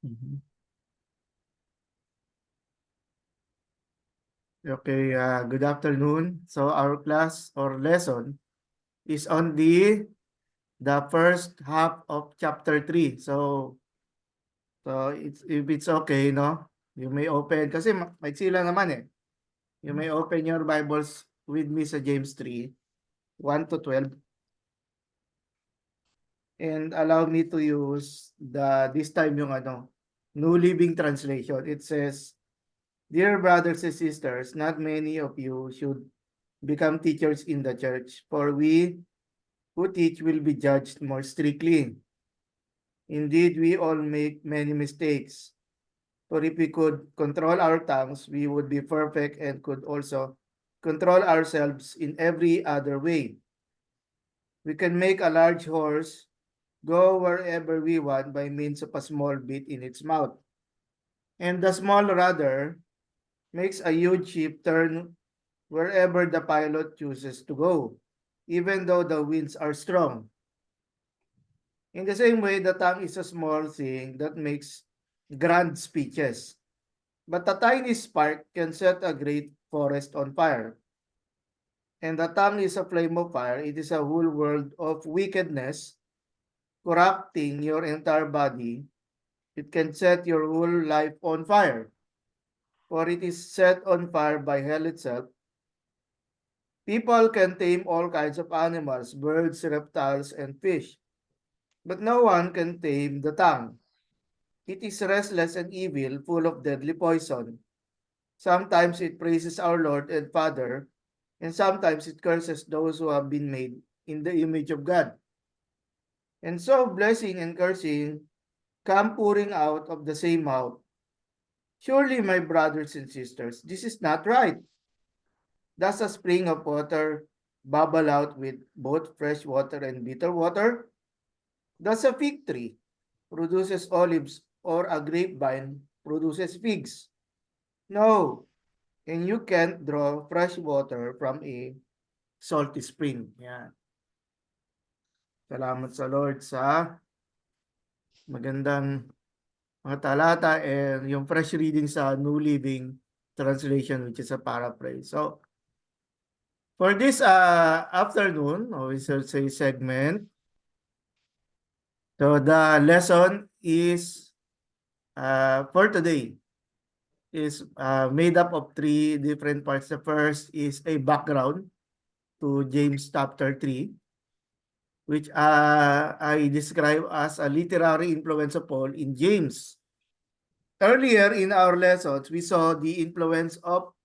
Mhm. Okay, good afternoon. So our class or lesson is on the first half of chapter 3. So it's if it's okay, no? You may open kasi maiksi lang naman eh. You may open your Bibles with me sa James 3, 1 to 12 and allow me to use this time yung New Living Translation. It says, "Dear brothers and sisters, not many of you should become teachers in the church, for we who teach will be judged more strictly. Indeed, we all make many mistakes. For if we could control our tongues, we would be perfect and could also control ourselves in every other way. We can make a large horse go wherever we want by means of a small bit in its mouth. And the small rudder makes a huge ship turn wherever the pilot chooses to go, even though the winds are strong. In the same way, the tongue is a small thing that makes grand speeches. But a tiny spark can set a great forest on fire. And the tongue is a flame of fire. It is a whole world of wickedness, corrupting your entire body. It can set your whole life on fire, for it is set on fire by hell itself. People can tame all kinds of animals, birds, reptiles, and fish, but no one can tame the tongue. It is restless and evil, full of deadly poison. Sometimes it praises our Lord and Father, and sometimes it curses those who have been made in the image of God. And so blessing and cursing come pouring out of the same mouth. Surely, my brothers and sisters, this is not right. Does a spring of water bubble out with both fresh water and bitter water? Does a fig tree produces olives or a grapevine produces figs? No, and you can't draw fresh water from a salty spring. Yan. Salamat sa Lord sa magandang mga talata and yung fresh reading sa New Living Translation, which is a paraphrase. So, for this afternoon, or we shall say segment, so the lesson is for today is made up of three different parts. The first is a background to James chapter 3, which I describe as a literary influence of Paul in James. Earlier in our lessons, we saw the influence of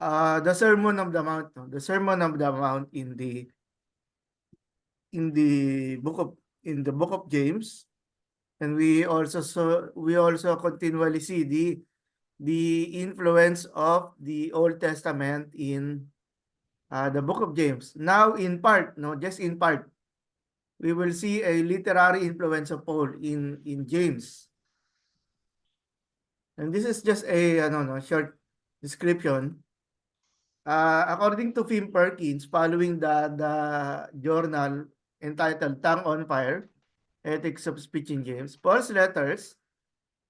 the Sermon of the Mount, no? The Sermon of the Mount in the book of James, and we also continually see the influence of the Old Testament in the book of James. Now, in part, no, just in part, we will see a literary influence of Paul in James. And this is just a short description. According to Finn Perkins, following the journal entitled Tongue on Fire, Ethics of Speech in James, Paul's letters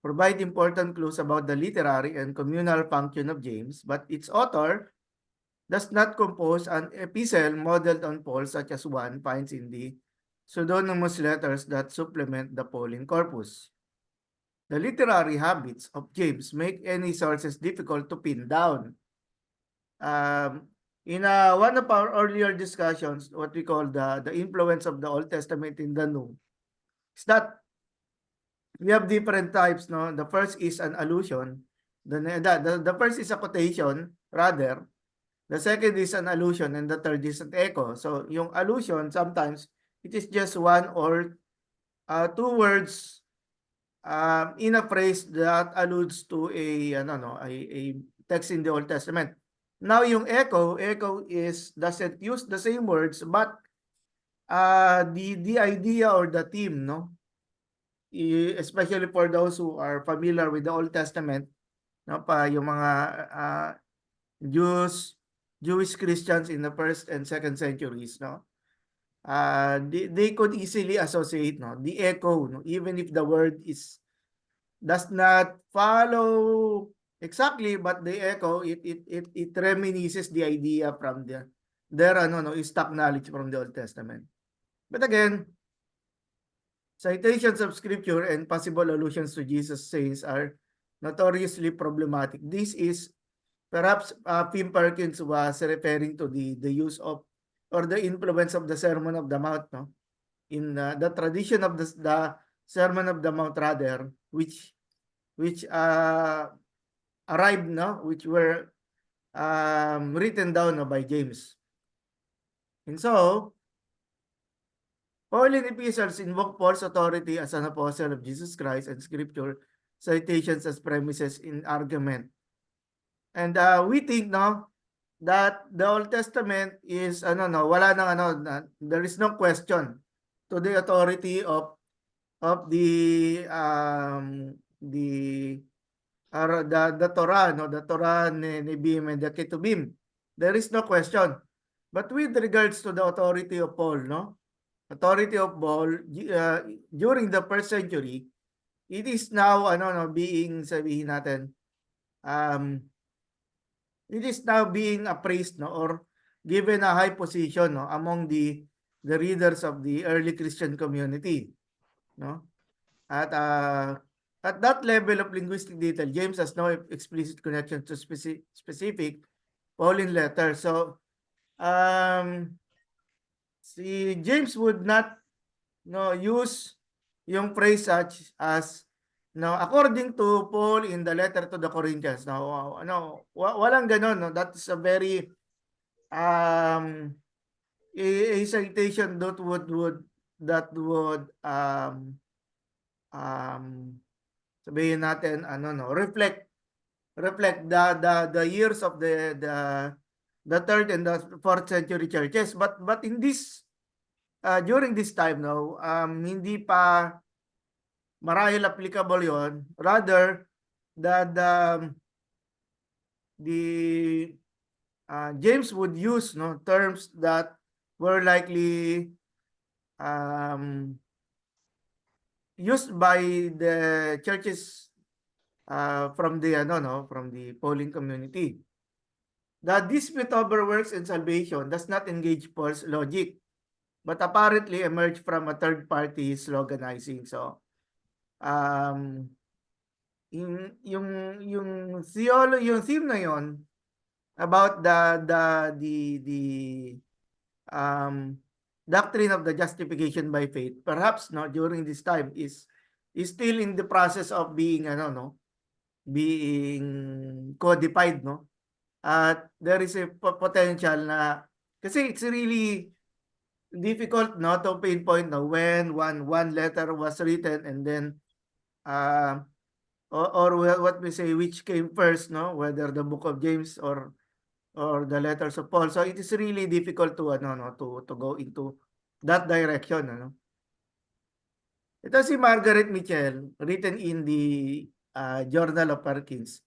provide important clues about the literary and communal function of James, but its author does not compose an epistle modeled on Paul such as one finds in the pseudonymous letters that supplement the Pauline corpus. The literary habits of James make any sources difficult to pin down. In one of our earlier discussions, what we call the influence of the Old Testament in the New, is that we have different types. No, the first is an allusion. The first is a quotation, rather. The second is an allusion, and the third is an echo. So, yung allusion, sometimes it is just one or two words in a phrase that alludes to a text in the Old Testament. Now, yung echo doesn't use the same words, but the idea or the theme, no, especially for those who are familiar with the Old Testament, no, pa yung mga Jewish Christians in the first and second centuries, no, they could easily associate, no, the echo, no, even if the word is does not follow exactly, but they echo it reminisces the idea from their stock knowledge from the Old Testament. But again, citations of scripture and possible allusions to Jesus' sayings are notoriously problematic. This is perhaps Pim Perkins was referring to the use of or the influence of the Sermon of the Mount, no? In the tradition of the Sermon of the Mount, rather, which arrived, no, which were written down, no, by James. And so, Pauline epistles invoke Paul's authority as an apostle of Jesus Christ and scripture citations as premises in argument. And we think, no, that the Old Testament is wala nang there is no question to the authority of the Torah, no, the Torah, Nebim, and the Ketubim. There is no question. But with regards to the authority of Paul, no, authority of Paul during the first century, it is now being sabihin natin, it is now being appraised, no, or given a high position, no, among the readers of the early Christian community, no. At that level of linguistic detail, James has no explicit connection to specific Pauline letters. So si James would not use yung phrase such as according to Paul in the letter to the Corinthians. Walang ganon, no. That's a very a citation that would sabihin natin reflect the years of the third and the fourth century churches, but in this during this time now, hindi pa marahil applicable yon. Rather, the James would use terms that were likely used by the churches from the from the Pauline community. The dispute over works and salvation does not engage Paul's logic, but apparently emerged from a third party sloganizing. So, yung theme na yon about the doctrine of the justification by faith, perhaps during this time is still in the process of being being codified, no. At there is a potential na kasi it's really difficult to pinpoint when one letter was written and then or what we say, which came first, no, whether the book of James or the letters of Paul. So it is really difficult to to go into that direction, Ito si Margaret Mitchell, written in the Journal of Perkins.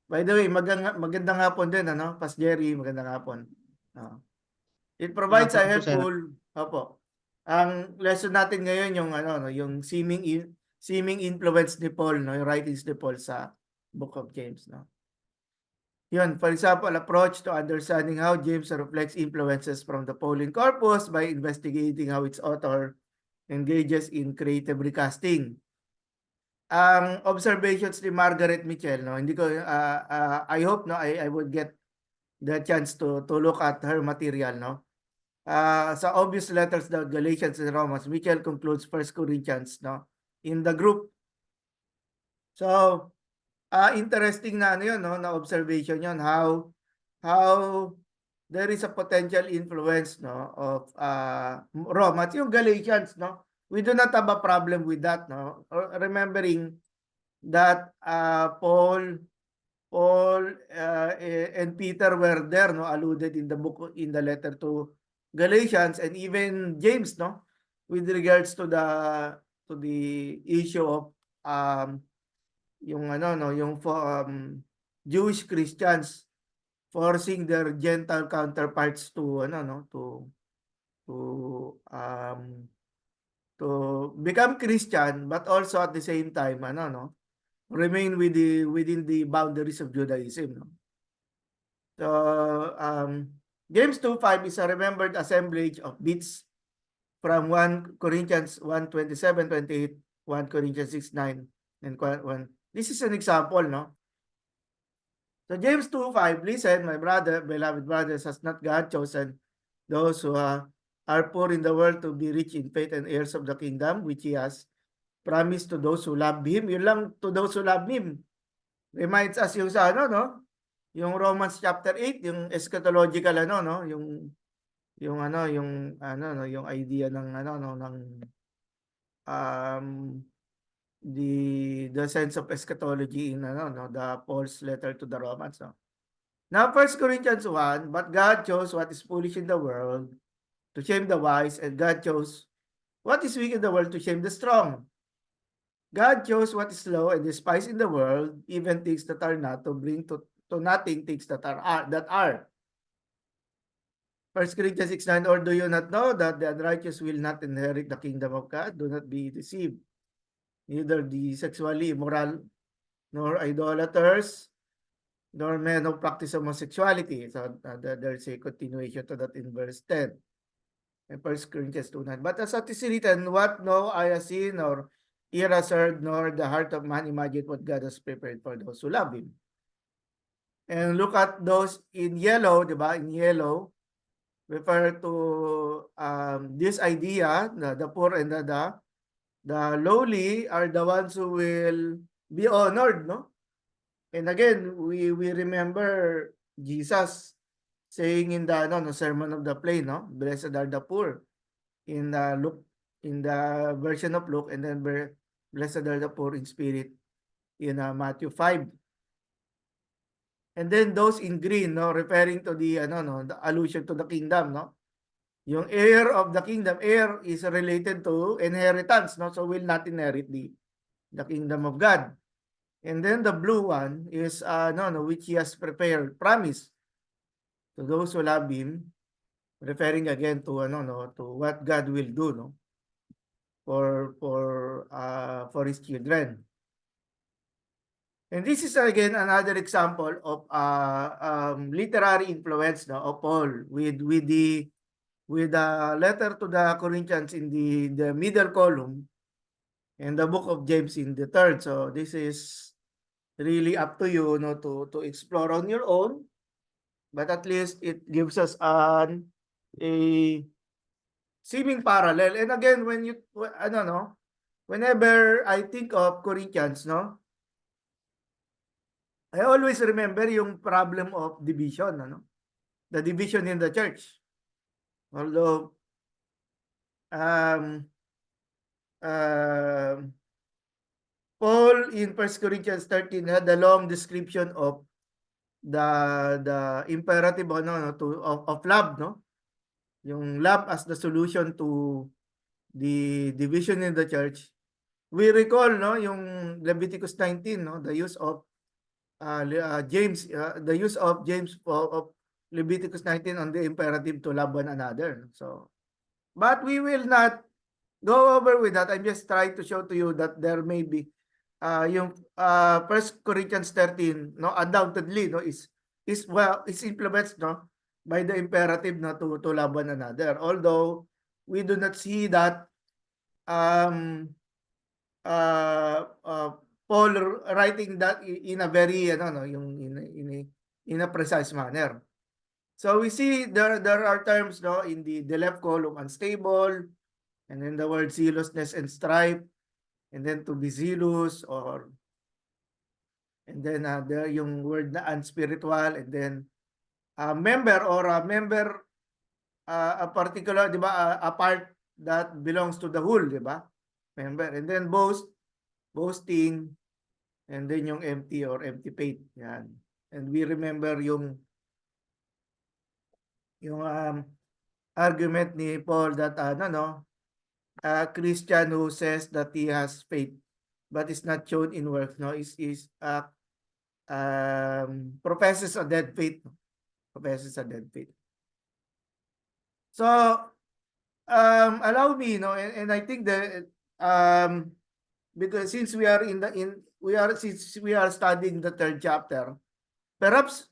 By the way, magandang hapon din, Pas Jerry, magandang hapon. It provides a helpful, ang lesson natin ngayon yung yung seeming influence ni Paul, yung writings ni Paul sa Book of James, Yun, for example, approach to understanding how James reflects influences from the Pauline corpus by investigating how its author engages in creative recasting. Ang observations ni Margaret Mitchell, hindi ko I hope I would get the chance to look at her material, sa obvious letters, the Galatians and Romans, Mitchell concludes 1 Corinthians, in the group. So interesting na yun, na observation yun, how there is a potential influence of Romans, yung Galatians, we do not have a problem with that, remembering that Paul and Peter were there, alluded in the book, in the letter to Galatians, and even James, with regards to the issue of yung yung Jewish Christians forcing their Gentile counterparts to to become Christian, but also at the same time remain within the boundaries of Judaism. No? So James 2:5 is a remembered assemblage of bits from 1 Corinthians 1:27, 28, 1 Corinthians 6:9, and 1. This is an example, no? So James 2:5, listen, my brother, beloved brothers, has not God chosen those who are poor in the world to be rich in faith and heirs of the kingdom, which He has promised to those who love Him. Yun lang, to those who love Him. Reminds us yung sa ano, no? Yung Romans chapter 8, yung eschatological ano, no? Yung ano, yung idea ng ano, no, ng um the sense of eschatology in ano, no, the Paul's letter to the Romans, no? Now, 1 Corinthians 1, but God chose what is foolish in the world to shame the wise, and God chose what is weak in the world to shame the strong. God chose what is low and despised in the world, even things that are not, to bring to nothing things that are. 1 Corinthians 6:9, or do you not know that the unrighteous will not inherit the kingdom of God? Do not be deceived. Neither the sexually immoral, nor idolaters, nor men who practice homosexuality. So there's a continuation to that in verse 10. And 1 Corinthians 2:9. But as it is written, what no eye has seen, or ear has heard, nor the heart of man imagined what God has prepared for those who love Him. And look at those in yellow, diba? In yellow, refer to this idea, the poor and the lowly are the ones who will be honored, no? And again, we remember Jesus saying in the no Sermon of the Plain, no? Blessed are the poor in Luke, in the version of Luke, and then blessed are the poor in spirit in Matthew 5. And then those in green, no, referring to the the allusion to the kingdom, no? Yung heir of the kingdom, heir is related to inheritance, no? So will not inherit the kingdom of God. And then the blue one is which He has prepared, promise to those who love Him, referring again to to what God will do, no? For His children. And this is again another example of literary influence, no, of Paul with the letter to the Corinthians in the middle column, and the book of James in the third. So this is really up to you, no, to explore on your own, but at least it gives us a seeming parallel. And again, when you whenever I think of Corinthians, no, I always remember yung problem of division, the division in the church. Although um, uh, Paul in 1 Corinthians 13 had a long description of the imperative of love, no? Yung love as the solution to the division in the church. We recall, no, yung Leviticus 19, no, the use of James, the use of James of Leviticus 19 on the imperative to love one another. So, but we will not go over with that. I'm just trying to show to you that there may be yung 1 Corinthians 13, no, undoubtedly, no, is influenced, no, by the imperative na to love one another. Although we do not see that Paul writing that in a very yung in a precise manner. So we see there are terms, no, in the left column, unstable, and then the word zealousness and strife, and then to be zealous, or and then there yung word na unspiritual, and then member, or a member, a particular, di ba, a part that belongs to the whole, di ba? Member. And then boasting, and then yung empty or empty faith. Yan. And we remember yung argument ni Paul that a Christian who says that he has faith but is not shown in works, no, is professes a dead faith. Professes a dead faith. So allow me, no, and I think that because since we are since we are studying the third chapter, perhaps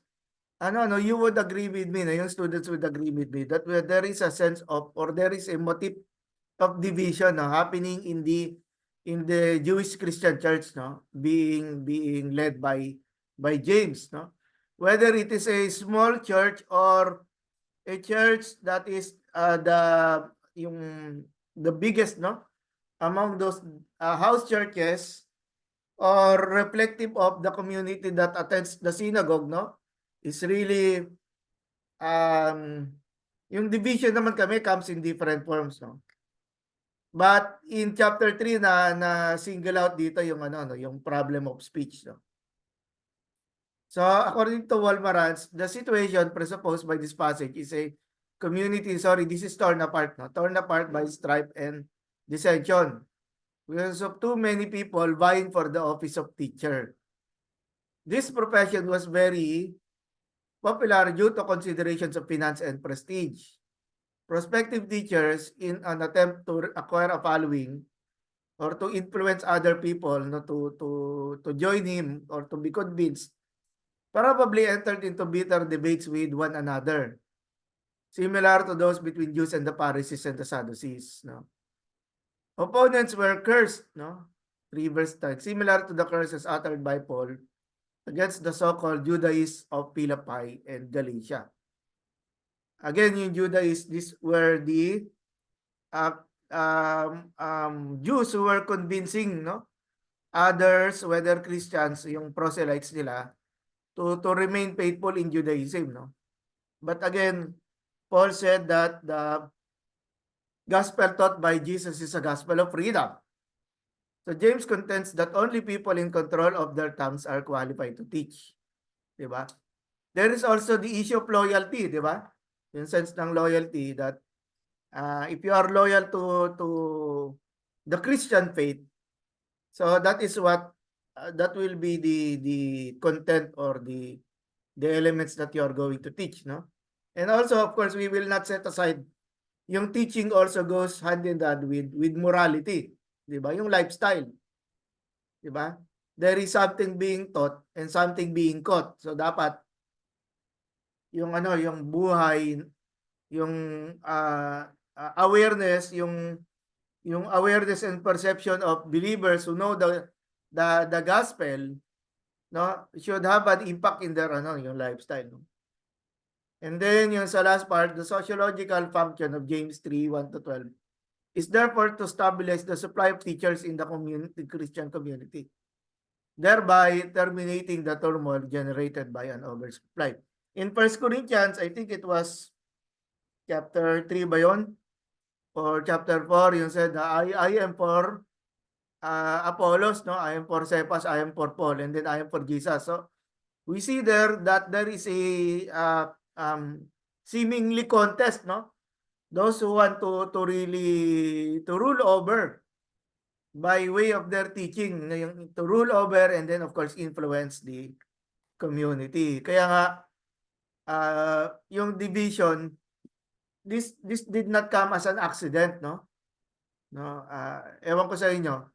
you would agree with me, yung students would agree with me that there is a sense of, or there is a motif of division happening in the Jewish Christian church, being led by James, whether it is a small church or a church that is yung the biggest, among those house churches, or reflective of the community that attends the synagogue, is really yung division naman kami comes in different forms, but in chapter 3 na single out dito yung yung problem of speech, so according to Walmarans, the situation presupposed by this passage is a community, this is torn apart, torn apart by strife and dissension because of too many people vying for the office of teacher. This profession was very popular due to considerations of finance and prestige. Prospective teachers, in an attempt to acquire a following or to influence other people, to join him or to be convinced, probably entered into bitter debates with one another, similar to those between Jews and the Pharisees and the Sadducees. Opponents were cursed, 3 verse 10, similar to the curses uttered by Paul against the so-called Judaists of Philippi and Galatia. Again, yung Judaists, these were the Jews who were convincing, others, whether Christians, yung proselytes nila, to remain faithful in Judaism, But again, Paul said that the gospel taught by Jesus is a gospel of freedom. So James contends that only people in control of their tongues are qualified to teach. Diba? There is also the issue of loyalty, diba? Yung sense ng loyalty that if you are loyal to the Christian faith, so that is what that will be the content or the elements that you are going to teach, And also, of course, we will not set aside yung teaching also goes hand in hand with morality, 'di ba? Yung lifestyle. 'Di ba? There is something being taught and something being caught. So dapat yung yung buhay, yung awareness, yung awareness and perception of believers who know the gospel, should have an impact in their yung lifestyle. And then yung sa last part, the sociological function of James 3:1-12 is therefore to stabilize the supply of teachers in the Christian community, thereby terminating the turmoil generated by an oversupply. In 1 Corinthians, I think it was chapter 3 ba yun? Or chapter 4, yung said, I am for Apollos, I am for Cephas, I am for Paul, and then I am for Jesus. So we see there that there is a seemingly contest, those who want to really to rule over by way of their teaching, to rule over and then of course influence the community. Kaya nga yung division, this did not come as an accident, ewan ko sa inyo,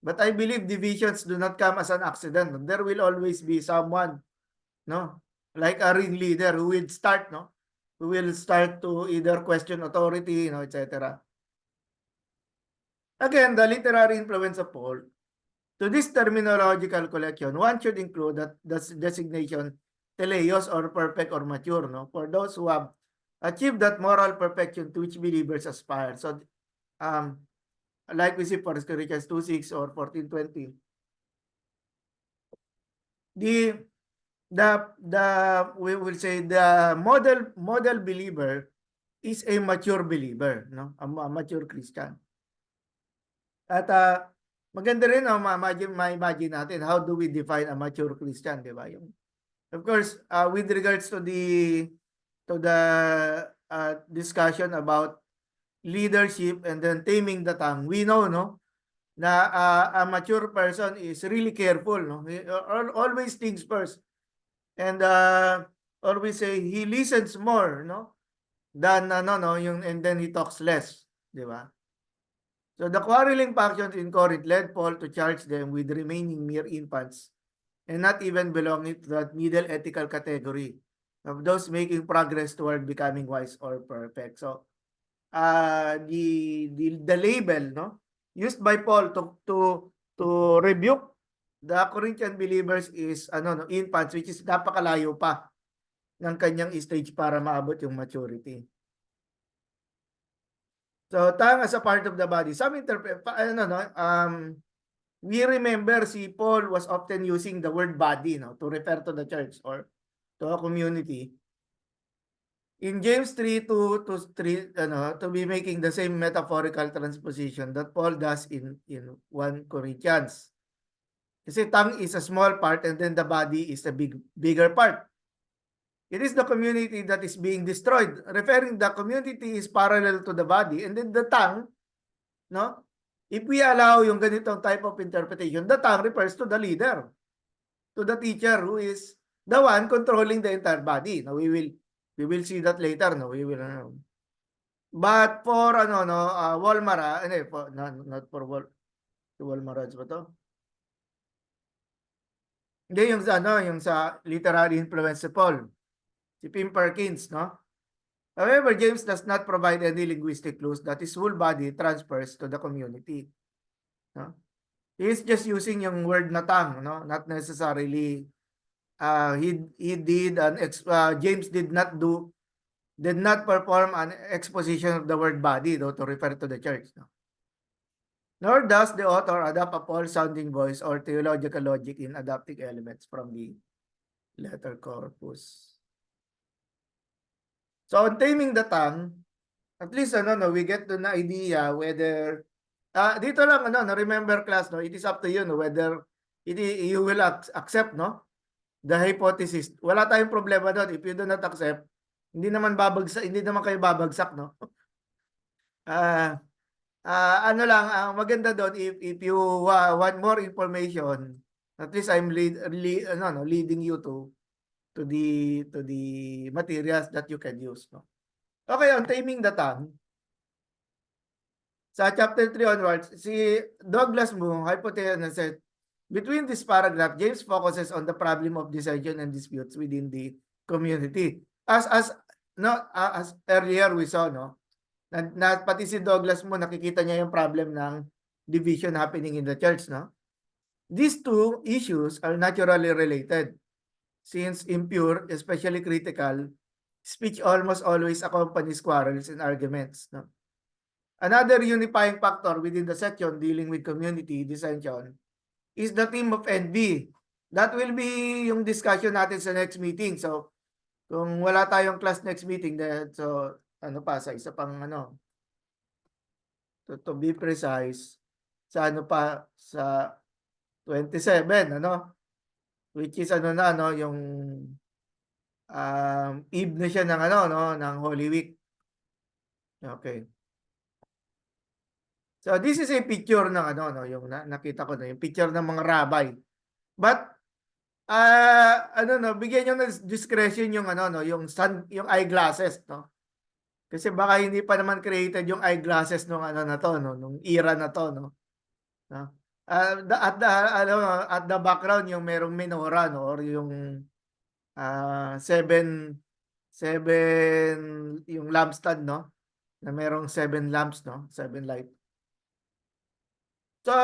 but I believe divisions do not come as an accident. There will always be someone, like a ringleader who will start, who will start to either question authority, etc. Again, the literary influence of Paul to this terminological collection, one should include that the designation teleios, or perfect or mature, for those who have achieved that moral perfection to which believers aspire. So, like we see 1 Corinthians 2:6 or 14:20, we will say the model believer is a mature believer, a mature Christian. At maganda rin ma-imagine natin how do we define a mature Christian, di ba? Of course, with regards to the discussion about leadership and then taming the tongue, we know, na a mature person is really careful, He always thinks first, and always say he listens more, than and then he talks less, di ba? So the quarreling factions in Corinth led Paul to charge them with remaining mere infants and not even belonging to that middle ethical category of those making progress toward becoming wise or perfect. So the label, no, used by Paul to rebuke the Corinthian believers is ano, no, infants, which is napakalayo pa ng kanyang stage para maabot yung maturity. So tongue as a part of the body. Some interpret ano, no, we remember si Paul was often using the word body, no, to refer to the church or to a community. In James 3:2 to 3, ano, to be making the same metaphorical transposition that Paul does in 1 Corinthians. Kasi tongue is a small part and then the body is a bigger part. It is the community that is being destroyed. Referring the community is parallel to the body and then the tongue, no? If we allow yung ganitong type of interpretation, the tongue refers to the leader, to the teacher who is the one controlling the entire body. Now we will see that later, no? We will But for ano, no, Walmara, not for Walmaraj ba to? Hindi, yung sa ano, yung sa literary influence si Paul, si Pim Perkins, no? However, James does not provide any linguistic clues that his whole body transfers to the community. No? He is just using yung word na tongue, no? Not necessarily James did not perform an exposition of the word body, though, to refer to the church, no? Nor does the author adopt a Paul-sounding voice or theological logic in adapting elements from the letter corpus. So on taming the tongue, at least ano, no, we get to na idea whether dito lang ano, no, remember class, no, it is up to you, no, whether you will accept, no, the hypothesis. Wala tayong problema doon if you do not accept. Hindi naman kayo babagsak, no. Ano lang, ang maganda doon, if you want more information, at least I'm leading you to the materials that you can use, no. Okay, on taming the tongue, sa chapter 3 onwards, si Douglas Moo hypothesized between this paragraph, James focuses on the problem of dissension and disputes within the community. As earlier we saw, no, na pati si Douglas Moo nakikita niya yung problem ng division happening in the church, no? These two issues are naturally related since impure, especially critical, speech almost always accompanies quarrels and arguments, no? Another unifying factor within the section dealing with community dissension is the theme of envy. That will be yung discussion natin sa next meeting. So, kung wala tayong class next meeting, so ano pa, sa isa pang ano, to be precise, sa ano pa, sa 27, ano, which is ano na, ano, yung eve na siya ng ano, no, ng Holy Week. Okay. So this is a picture ng ano, no, yung nakita ko na yung picture ng mga rabbi. But ano, no, bigyan niyo ng discretion yung ano, no, yung eyeglasses, no. Kasi baka hindi pa naman created yung eyeglasses nung ano na to, no, nung era na to, no. No? At the background yung merong menorah, no, or yung seven yung lampstand, no, na merong 7 lamps, no, 7 light. So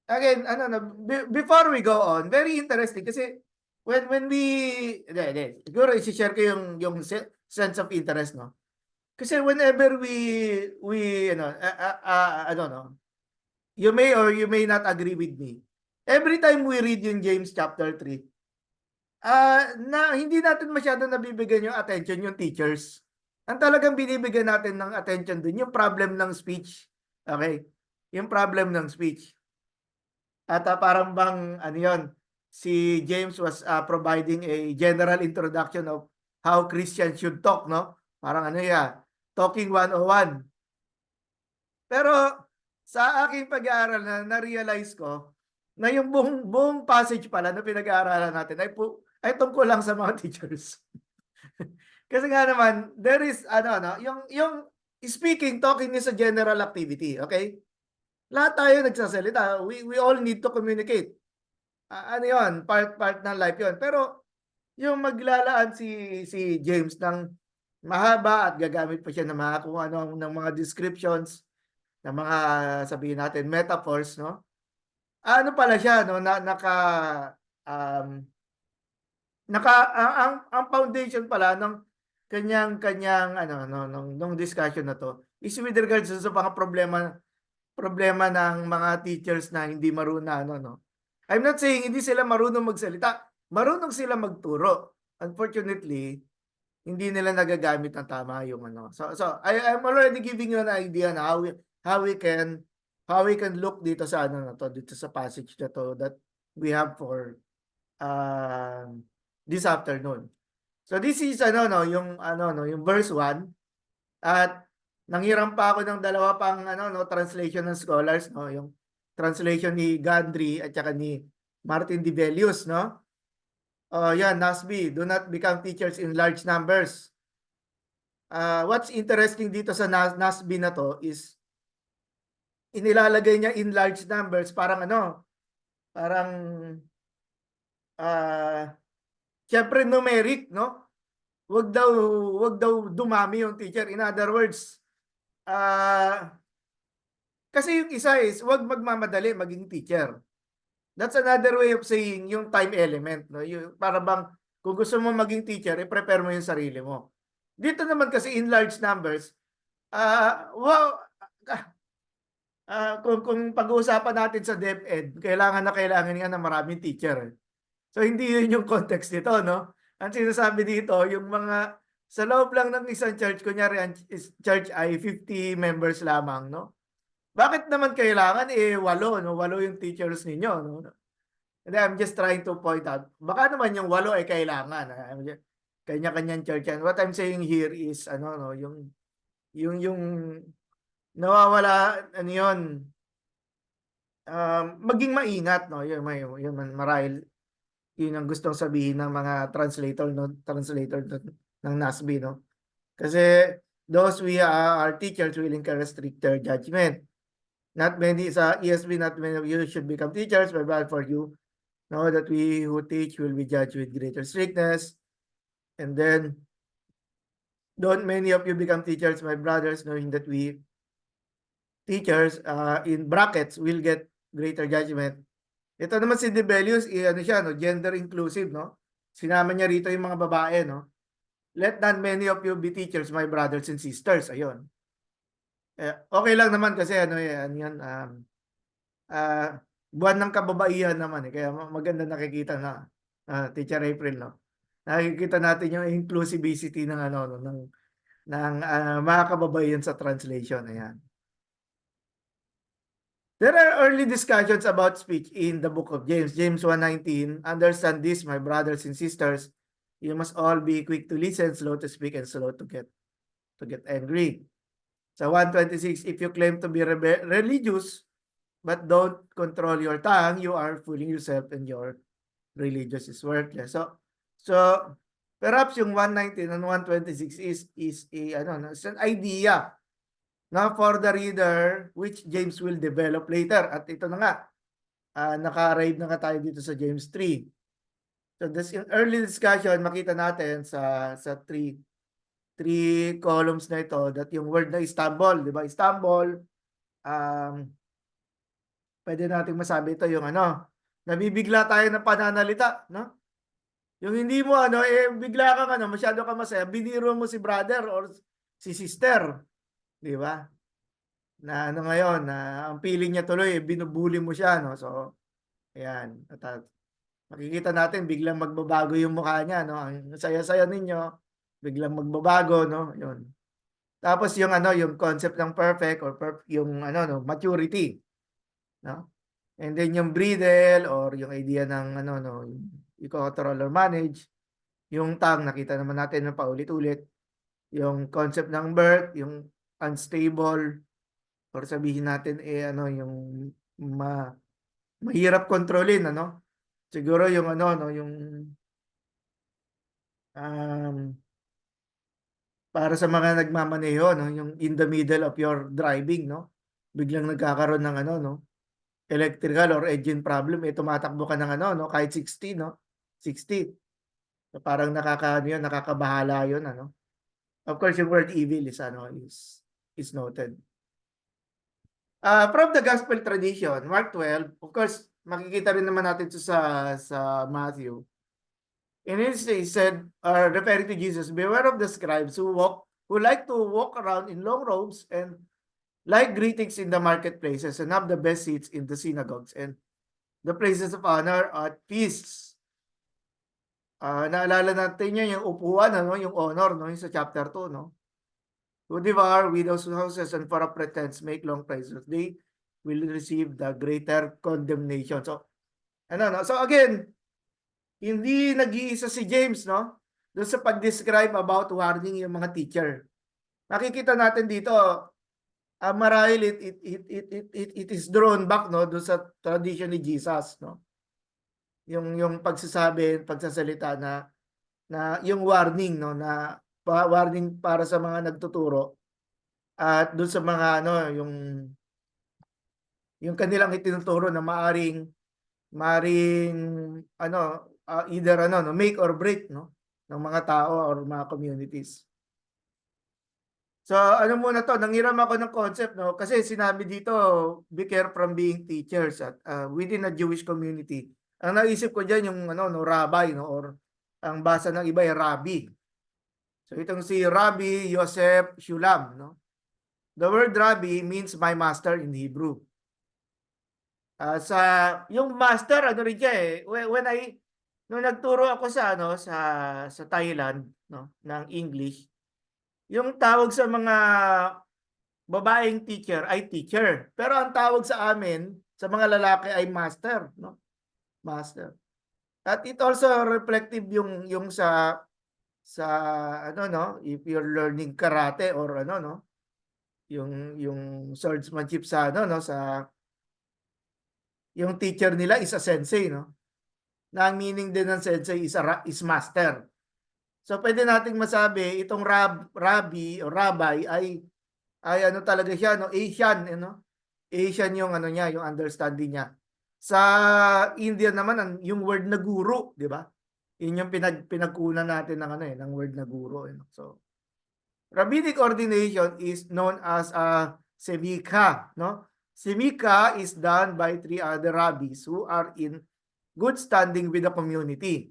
again, ano, no, before we go on, very interesting kasi when we siguro i-share ko yung sense of interest, no. Kasi whenever we ano, no, you may or you may not agree with me. Every time we read yung James chapter 3, na hindi natin masyado nabibigyan yung attention yung teachers. Ang talagang binibigyan natin ng attention dun, yung problem ng speech. Okay? Yung problem ng speech. At parang bang, ano yun, si James was providing a general introduction of how Christians should talk, no? Parang ano yan, talking 101. Pero sa aking pag-aaral na-realize ko na yung buong passage pala na pinag-aaralan natin ay tungkol lang sa mga teachers. Kasi nga naman, there is ano, no, yung speaking, talking is a general activity, okay? Lahat tayo nagsasalita. We all need to communicate. Ano 'yon, part ng life 'yon. Pero yung maglalaan si James ng mahaba at gagamit pa siya ng mga kung ano ng mga descriptions, ng mga sabihin natin metaphors, no? Ano pala siya, no, na um, ang foundation pala ng kanyang ano no nung discussion na 'to is with regards sa mga problema ng mga teachers na hindi marunong ano, no. I'm not saying hindi sila marunong magsalita, marunong sila magturo. Unfortunately, hindi nila nagagamit ng tama yung ano. I'm already giving you an idea na how we can look dito sa ano na to, dito sa passage na to that we have for this afternoon. So this is ano no, yung ano no, yung verse 1 at nanghiram pa ako ng dalawa pang ano no, translation ng scholars no, yung translation ni Gandry at saka ni Martin Dibelius no. Yan, NASB, do not become teachers in large numbers. What's interesting dito sa NASB na to is inilalagay niya in large numbers parang ano, parang syempre numeric no. Wag daw dumami yung teacher. In other words, kasi yung isa is wag magmamadali maging teacher. That's another way of saying yung time element, no? Yung para bang kung gusto mo maging teacher, i-prepare mo yung sarili mo. Dito naman kasi in large numbers, wow, kung pag-uusapan natin sa DepEd, kailangan yan ng maraming teacher. Eh. So hindi yun yung context nito, no? Ang sinasabi dito, yung mga sa loob lang ng isang church, kunyari ang church ay 50 members lamang, no? Bakit naman kailangan walo, no? Walo yung teachers ninyo, no? And I'm just trying to point out, baka naman yung walo ay kailangan. Kanya-kanyang church yan. What I'm saying here is ano no, yung nawawala ano yun, maging maingat no, yun marahil yun ang gustong sabihin ng mga translator ng NASB no. Kasi those we are teachers will encourage stricter judgment. Not many sa ESV, not many of you should become teachers, but bad for you know that we who teach will be judged with greater strictness. And then, don't many of you become teachers, my brothers, knowing that we teachers in brackets will get greater judgment. Ito naman si Dibelius, ano siya, no, gender inclusive, no? Sinama niya rito yung mga babae, no? Let not many of you be teachers, my brothers and sisters. Ayun. Okay lang naman kasi ano yan, buwan ng kababaihan naman eh. Kaya maganda nakikita na Teacher April, no? Nakikita natin yung inclusivity ng ano no, ng mga kababaihan sa translation. Ayan. There are early discussions about speech in the book of James. James 1:19, understand this, my brothers and sisters, you must all be quick to listen, slow to speak, and slow to get angry. So 1:26, if you claim to be religious, but don't control your tongue, you are fooling yourself and your religious is worthless. So perhaps yung 1:19 and 1:26 is it's an idea na for the reader which James will develop later. At ito na nga, naka-arrive na nga tayo dito sa James 3. So this in early discussion, makita natin sa three columns na ito that yung word na Istanbul, di ba? Istanbul, pwede nating masabi ito yung ano, nabibigla tayo ng pananalita, no? Yung hindi mo ano, bigla kang ano, masyado ka masaya, biniro mo si brother or si sister, di ba? Na ano ngayon, na ang feeling niya tuloy, binubuli mo siya, no? So, ayan. At makikita natin, biglang magbabago yung mukha niya, no? Ang saya-saya ninyo, biglang magbabago, no? Yun. Tapos yung ano, yung concept ng perfect or yung ano, no, maturity, no? And then yung bridle or yung idea ng ano, no, you control or manage. Yung tongue, nakita naman natin na paulit-ulit. Yung concept ng birth, yung unstable, or sabihin natin ano yung mahirap kontrolin ano. Siguro yung ano no yung para sa mga nagmamaneho, no, yung in the middle of your driving, no, biglang nagkakaroon ng ano, no, electrical or engine problem, tumatakbo ka ng ano, no, kahit 60, no, 60. So, parang nakakaano yun, nakakabahala yun, ano. Of course, yung word evil is ano, is noted. From the gospel tradition, Mark 12, of course, makikita rin naman natin ito sa Matthew. In his he said, referring to Jesus, beware of the scribes who like to walk around in long robes and like greetings in the marketplaces and have the best seats in the synagogues and the places of honor at feasts. Naalala natin yun, yung upuan, ano, yung honor, no, yung sa chapter 2, no? Who devour widows' houses and for a pretense make long praises, they will receive the greater condemnation. So, ano, no? So again, hindi nag-iisa si James, no? Doon sa pag-describe about warning yung mga teacher. Makikita natin dito, marahil it is drawn back, no, doon sa tradition ni Jesus, no? Yung pagsasalita na yung warning, no, na warning para sa mga nagtuturo at doon sa mga ano, yung kanilang itinuturo na maaring ano, either ano, no, make or break, no, ng mga tao or mga communities. So ano muna to, nanghiram ako ng concept, no, kasi sinabi dito, be careful from being teachers at within a Jewish community. Ang naisip ko diyan yung ano, no, rabbi, no, or ang basa ng iba ay rabbi. So itong si Rabbi Yosef Shulam, no. The word rabbi means my master in Hebrew. Sa yung master ano rin siya eh. Nung nagturo ako sa ano sa Thailand, no, ng English, yung tawag sa mga babaeng teacher ay teacher. Pero ang tawag sa amin sa mga lalaki ay master, no? Master. At it also reflective yung sa ano, no, if you're learning karate or ano, no, yung swordsmanship sa ano, no, sa yung teacher nila is a sensei, no? Na ang meaning din ng sensei is master. So pwede nating masabi itong rabbi o rabbi ay ano talaga siya, no, Asian, ano? Asian yung ano niya, yung understanding niya. Sa India naman yung word na guru, di ba? Yun yung pinagkunan natin ng ano ng word na guru, you know? So rabbinic ordination is known as a semika, no? Semika is done by 3 other rabbis who are in good standing with the community.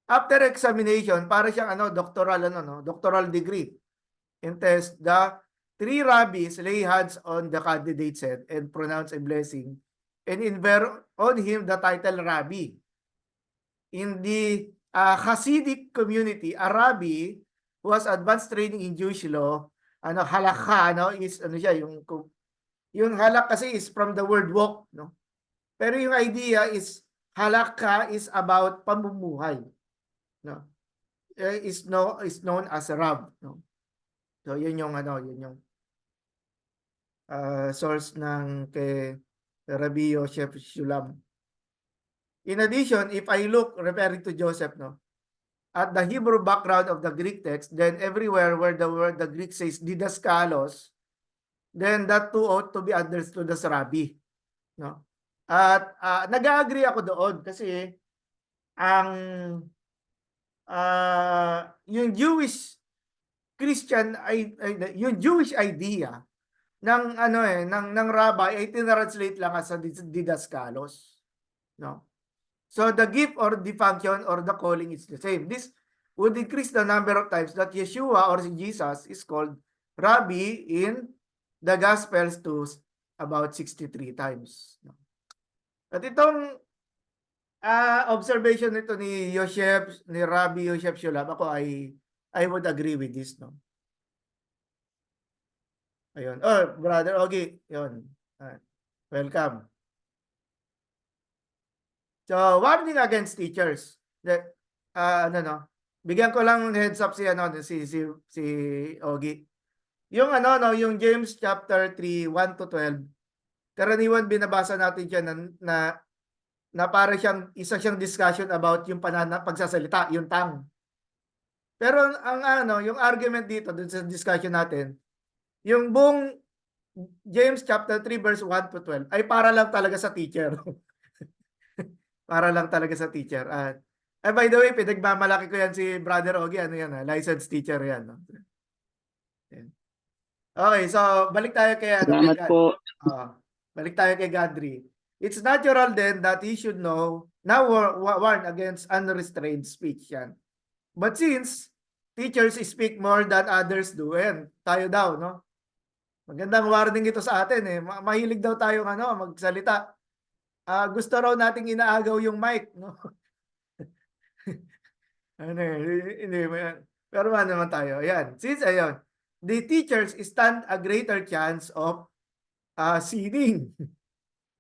After examination, para siyang ano, doctoral degree. And test, the 3 rabbis lay hands on the candidate's head and pronounce a blessing and infer on him the title rabbi. In the Hasidic community, a rabbi who has advanced training in Jewish law, ano, halakha, no, is ano siya, yung halak kasi is from the word walk, no? Pero yung idea is halakha is about pamumuhay, no? Is known as a rab, no? So yun yung ano, yun yung source ng kay Rabbi Yosef Shulam. In addition, if I look referring to Joseph, no, at the Hebrew background of the Greek text, then everywhere where the Greek says didaskalos, then that too ought to be understood as rabbi, no? At nag-agree ako doon kasi ang yung Jewish Christian ay yung Jewish idea ng ano ng rabbi ay tinranslate lang as didaskalos, no? So the gift or the function or the calling is the same. This would increase the number of times that Yeshua or Jesus is called Rabbi in the Gospels to about 63 times. At itong observation nito ni Rabbi Yosef Shulam, ako I would agree with this, no. Ayun. Oh, Brother Ogie, yun. Welcome. So, warning against teachers. Ano, no? Bigyan ko lang heads up si Ogie. Yung ano, no, yung James chapter 3, 1 to 12, karaniwan binabasa natin diyan na para siyang isa siyang discussion about yung pagsasalita, yung tongue. Pero ang ano, yung argument dito dun sa discussion natin, yung buong James chapter 3 verse 1 to 12 ay para lang talaga sa teacher. Para lang talaga sa teacher. By the way, pinagmamalaki ko yan si Brother Ogie. Ano yan, licensed teacher yan. No? Yan. Okay, so balik tayo kay ano kay Salamat God. po. Balik tayo kay Godry. It's natural then that he should know now warn against unrestrained speech yan. But since teachers speak more than others do, and tayo daw, no? Magandang warning ito sa atin eh. Mahilig daw tayong ano, magsalita. Gusto raw nating inaagaw yung mic, no? Ano eh, hindi, pero ano naman tayo. Ayan. Since ayun, the teachers stand a greater chance of sinning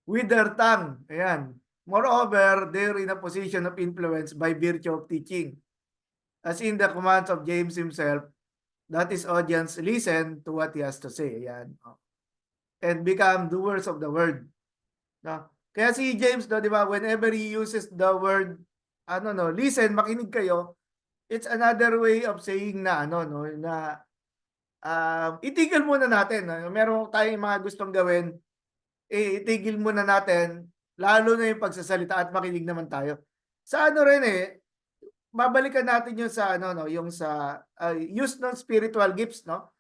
with their tongue. Ayan. Moreover, they're in a position of influence by virtue of teaching. As in the commands of James himself, that his audience listen to what he has to say. Ayan. And become doers of the word. No? Kaya si James, no, di ba, whenever he uses the word, ano no, listen, makinig kayo, it's another way of saying na ano no, na itigil muna natin. No? Meron tayong mga gustong gawin, itigil muna natin, lalo na yung pagsasalita at makinig naman tayo. Sa ano rin babalikan natin yung sa ano no, yung sa use ng spiritual gifts, no?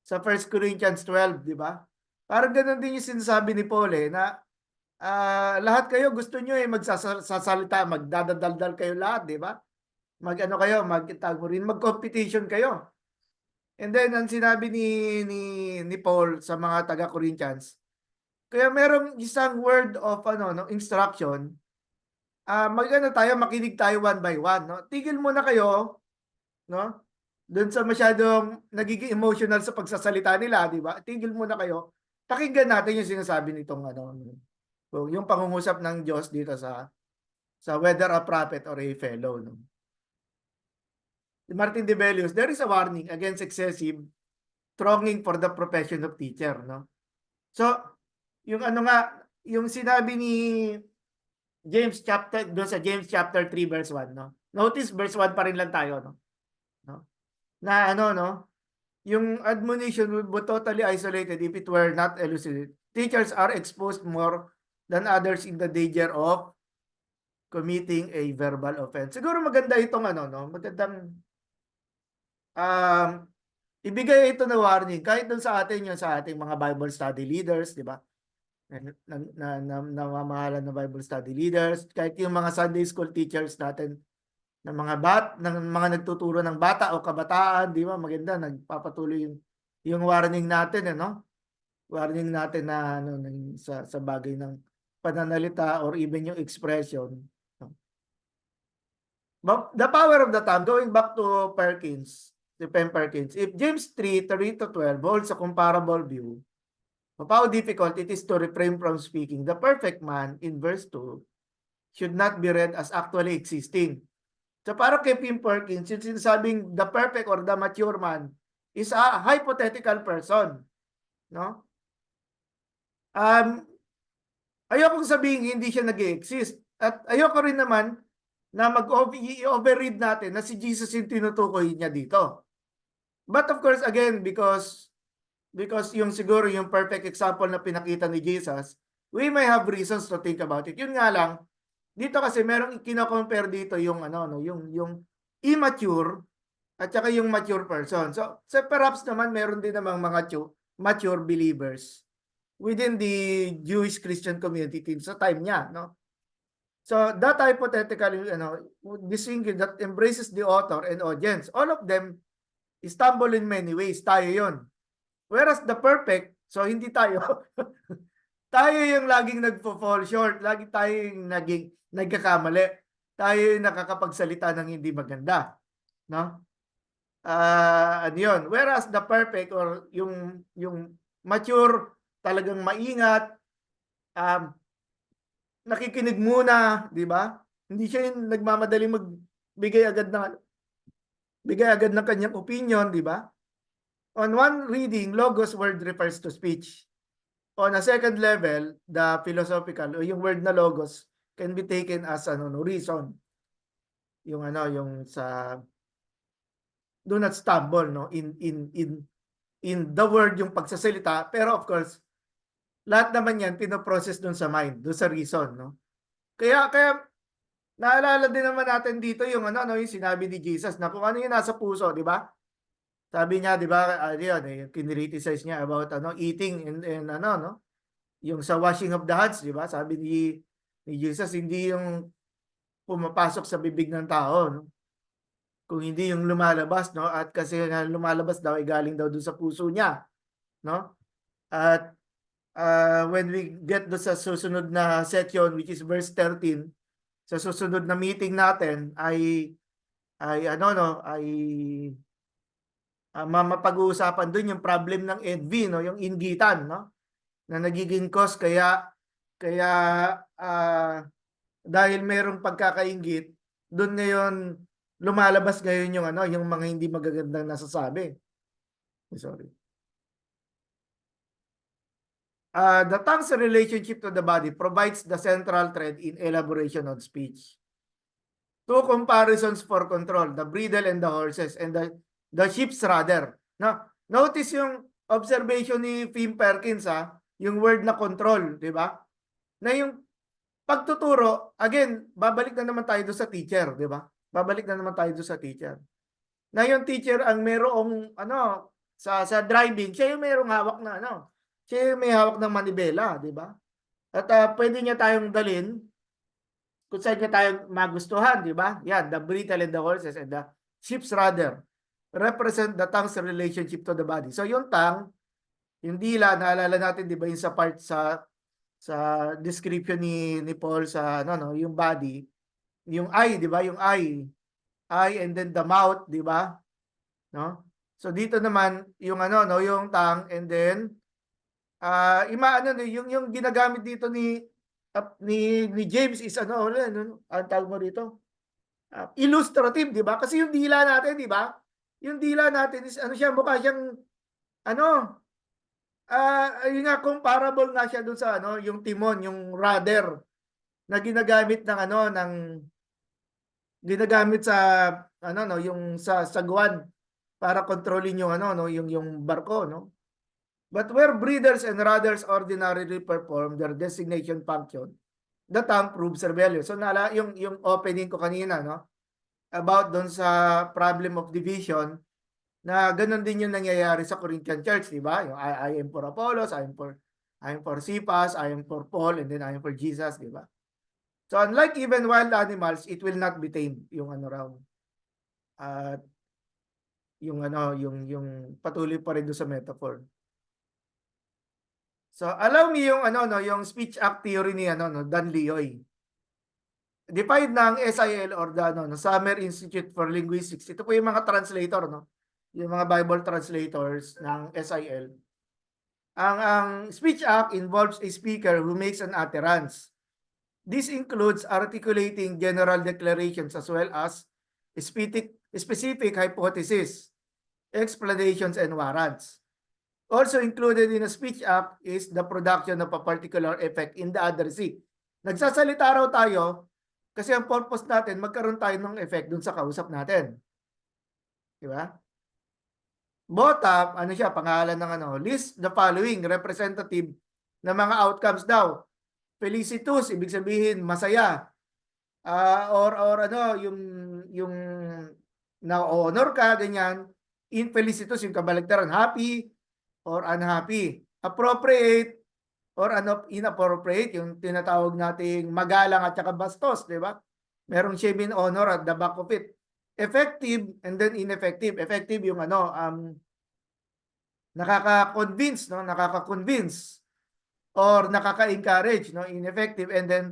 Sa 1 Corinthians 12, di ba? Parang ganun din yung sinasabi ni Paul na lahat kayo gusto nyo magsasalita, magdadaldal kayo lahat, di ba? Mag-ano kayo, mag-competition kayo. And then, ang sinabi ni Paul sa mga taga-Corinthians, kaya merong isang word of no, instruction, mag-ano tayo, makinig tayo one by one. No? Tigil muna kayo, no? Doon sa masyadong nagiging emotional sa pagsasalita nila, di ba? Tigil muna kayo. Pakinggan natin yung sinasabi nitong ano, yung pangungusap ng Diyos dito sa whether a prophet or a fellow. No? Martin Debelius, there is a warning against excessive thronging for the profession of teacher. No? So, yung ano nga, yung sinabi ni James chapter, doon sa James chapter 3 verse 1. No? Notice verse 1 pa rin lang tayo. No? Na ano, no? Yung admonition would be totally isolated if it were not elucidated. Teachers are exposed more than others in the danger of committing a verbal offense. Siguro maganda itong ano, no? Magandang ibigay ito na warning kahit dun sa atin yung sa ating mga Bible study leaders, di ba? Namamahalan ng Bible study leaders, kahit yung mga Sunday school teachers natin ng mga nagtuturo ng bata o kabataan, di ba? Maganda nagpapatuloy yung warning natin, no? Warning natin na ano sa bagay ng pananalita or even yung expression. The power of the tongue, going back to Perkins, si Pen Perkins, if James 3:3-12 holds a comparable view of how difficult it is to refrain from speaking, the perfect man in verse 2 should not be read as actually existing. So para kay Pen Perkins, yung sinasabing the perfect or the mature man is a hypothetical person. No? Ayoko sabihin hindi siya nag-exist. At ayoko rin naman na mag-overread natin na si Jesus yung tinutukoy niya dito. But of course, again, because yung siguro yung perfect example na pinakita ni Jesus, we may have reasons to think about it. Yun nga lang, dito kasi merong kino-compare dito yung ano no, yung immature at saka yung mature person. So perhaps naman meron din namang mga mature believers within the Jewish Christian community sa time niya, no? So that hypothetically, distinction that embraces the author and audience, all of them stumble in many ways. Tayo yon. Whereas the perfect, so hindi tayo. Tayo yung laging nagpo-fall short, lagi tayo yung nagkakamali. Tayo yung nakakapagsalita ng hindi maganda, no? Ano yun? Whereas the perfect or yung mature, talagang maingat, nakikinig muna, di ba? Hindi siya yung nagmamadali bigay agad ng kanyang opinion, di ba? On one reading, logos word refers to speech. On a second level, the philosophical o yung word na logos can be taken as reason. Yung sa do not stumble, no, in the word yung pagsasalita, pero of course lahat naman yan pinoprocess dun sa mind, dun sa reason, no. Kaya naalala din naman natin dito yung ano, no, yung sinabi ni Jesus na kung ano yung nasa puso, di ba? Sabi niya, di ba, ano yun, kinriticize niya about ano, eating and ano, no, yung sa washing of the hands, di ba? Sabi ni Jesus, hindi yung pumapasok sa bibig ng tao, no? Kung hindi yung lumalabas, no? At kasi nga lumalabas daw ay galing daw dun sa puso niya, no? At when we get do sa susunod na section, which is verse 13, sa susunod na meeting natin ay ano, no, ay mapag-uusapan dun yung problem ng envy, no, yung inggitan, no, na nagiging cause kaya dahil merong pagkakainggit, dun ngayon lumalabas ngayon yung ano, yung mga hindi magagandang nasasabi. Sorry. The tongue's relationship to the body provides the central thread in elaboration of speech. Two comparisons for control, the bridle and the horses, and the sheep's rudder. Now, notice yung observation ni Tim Perkins, yung word na control, di ba? Na yung pagtuturo, again, babalik na naman tayo doon sa teacher, di ba? Babalik na naman tayo doon sa teacher. Na yung teacher ang merong ano sa driving, siya yung merong hawak na ano, siya yung may hawak ng manibela, di ba? At pwede niya tayong dalhin kung saan niya tayo magustuhan, di ba? Yan, the bridle and the horses and the sheep's rudder represent the tongue's relationship to the body. So yung tongue, yung dila, naalala natin, di ba, yung sa part sa description ni Paul sa ano, no, yung body, yung eye, di ba? Yung eye and then the mouth, di ba? No? So dito naman yung ano, no, yung tongue, and then yung ginagamit dito ni James is ano, ang tawag mo dito? Illustrative, di ba? Kasi yung dila natin, di ba? Yung dila natin is ano siya, mukha siyang ano, yun nga, comparable nga siya dun sa ano, yung timon, yung rudder na ginagamit ng ano, ginagamit sa ano, no, yung sa sagwan para kontrolin yung ano, no, yung barko, no. But where breeders and rudders ordinarily perform their designation function, the tongue proves rebellion. So yung opening ko kanina, no, about doon sa problem of division, na ganun din yung nangyayari sa Corinthian church, di ba? Yung I am for Apollos, I am for Cephas, I am for Paul, and then I am for Jesus, di ba? So unlike even wild animals, it will not be tamed, yung ano raw. At yung ano, yung patuloy pa rin doon sa metaphor. So allow me yung ano, no, yung speech act theory ni ano, no, Dan Lioy. Defined ng SIL or the ano, no, Summer Institute for Linguistics. Ito po yung mga translator, no, yung mga Bible translators ng SIL. Ang speech act involves a speaker who makes an utterance. This includes articulating general declarations as well as specific hypotheses, explanations, and warrants. Also included in a speech act is the production of a particular effect in the addressee. Nagsasalita raw tayo kasi ang purpose natin, magkaroon tayo ng effect dun sa kausap natin. Di ba? Bottom, ano siya, pangalan ng ano, list the following representative na mga outcomes daw. Felicitous, ibig sabihin masaya. Or ano, yung na-honor ka, ganyan. Infelicitous, yung kabaligtaran, happy or unhappy. Appropriate or inappropriate, yung tinatawag nating magalang at saka bastos, di ba? Merong shame in honor at the back of it. Effective and then ineffective. Effective yung ano, nakaka-convince, no? Nakaka-convince or nakaka-encourage, no? Ineffective and then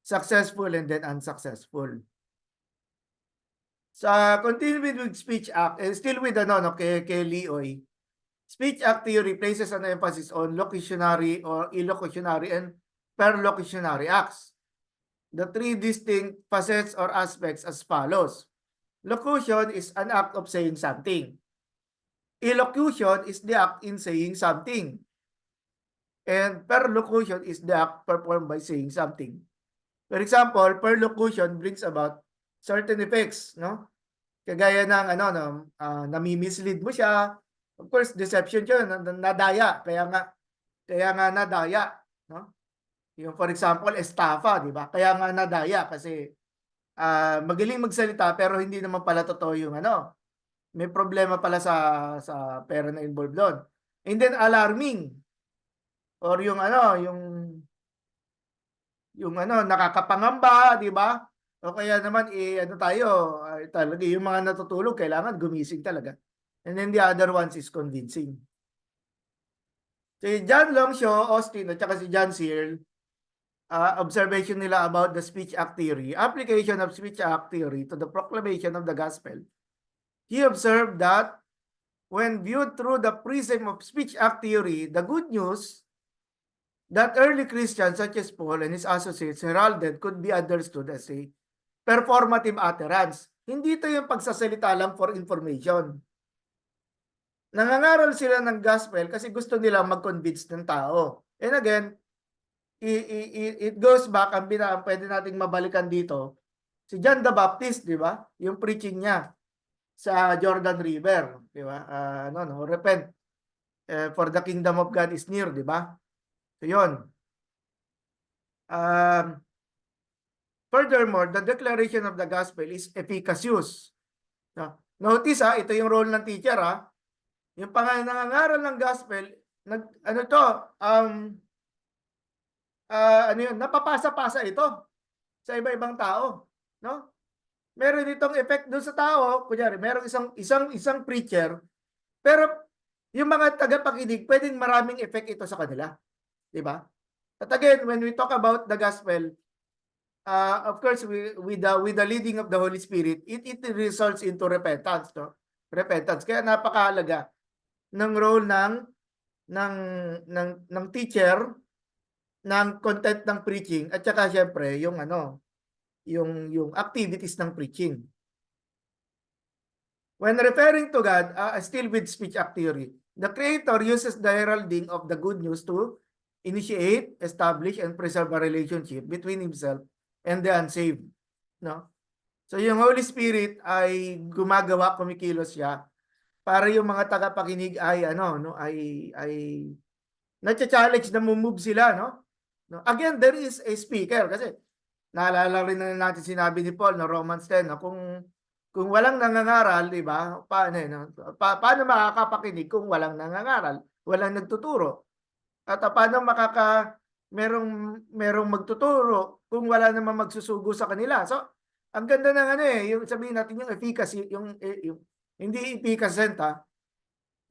successful and then unsuccessful. Sa continuing with speech act, and still with ano, no, kay Lioy, speech act theory places an emphasis on locutionary or illocutionary and perlocutionary acts. The three distinct facets or aspects as follows. Locution is an act of saying something. Elocution is the act in saying something. And perlocution is the act performed by saying something. For example, perlocution brings about certain effects, no? Kagaya ng ano, no, nami-mislead mo siya. Of course, deception yun, nadaya. Kaya nga nadaya, no? Yung for example, estafa, di ba? Kaya nga nadaya kasi magaling magsalita pero hindi naman pala totoo yung ano. May problema pala sa pera na involved doon. And then alarming or yung ano nakakapangamba, di ba? O kaya naman ano tayo, talaga yung mga natutulog kailangan gumising talaga. And then the other ones is convincing. Si John Longshaw, Austin, at saka si John Searle, observation nila about the speech act theory, application of speech act theory to the proclamation of the gospel. He observed that when viewed through the prism of speech act theory, the good news that early Christians such as Paul and his associates heralded could be understood as a performative utterance. Hindi ito yung pagsasalita lang for information. Nangangaral sila ng gospel kasi gusto nila mag-convince ng tao. And again, it goes back, ang pwede nating mabalikan dito, si John the Baptist, di ba? Yung preaching niya sa Jordan River, di ba? Repent, for the kingdom of God is near, di ba? So yun. Furthermore, the declaration of the gospel is efficacious. Notice ito yung role ng teacher Yung nangangaral ng gospel, napapasa-pasa ito sa iba-ibang tao, no? Meron itong effect doon sa tao, kunyari, meron isang preacher, pero yung mga tagapakinig, pwedeng maraming effect ito sa kanila, di ba? At again, when we talk about the gospel, of course, with the leading of the Holy Spirit, it results into repentance, no? Repentance. Kaya napakahalaga ng role ng teacher, ng content ng preaching, at saka syempre yung yung activities ng preaching. When referring to God, still with speech act theory, the Creator uses the heralding of the good news to initiate, establish, and preserve a relationship between Himself and the unsaved. No? So yung Holy Spirit ay gumagawa, kumikilos siya para yung mga tagapakinig ay na-challenge na move sila, no? Again, there is a speaker kasi naalala rin na natin sinabi ni Paul na Romans 10 kung walang nangangaral, di ba? Paano makakapakinig kung walang nangangaral, walang nagtuturo? At paano merong magtuturo kung wala namang magsusugo sa kanila? So, ang ganda ng yung sabihin natin yung efficacy, yung hindi efficacent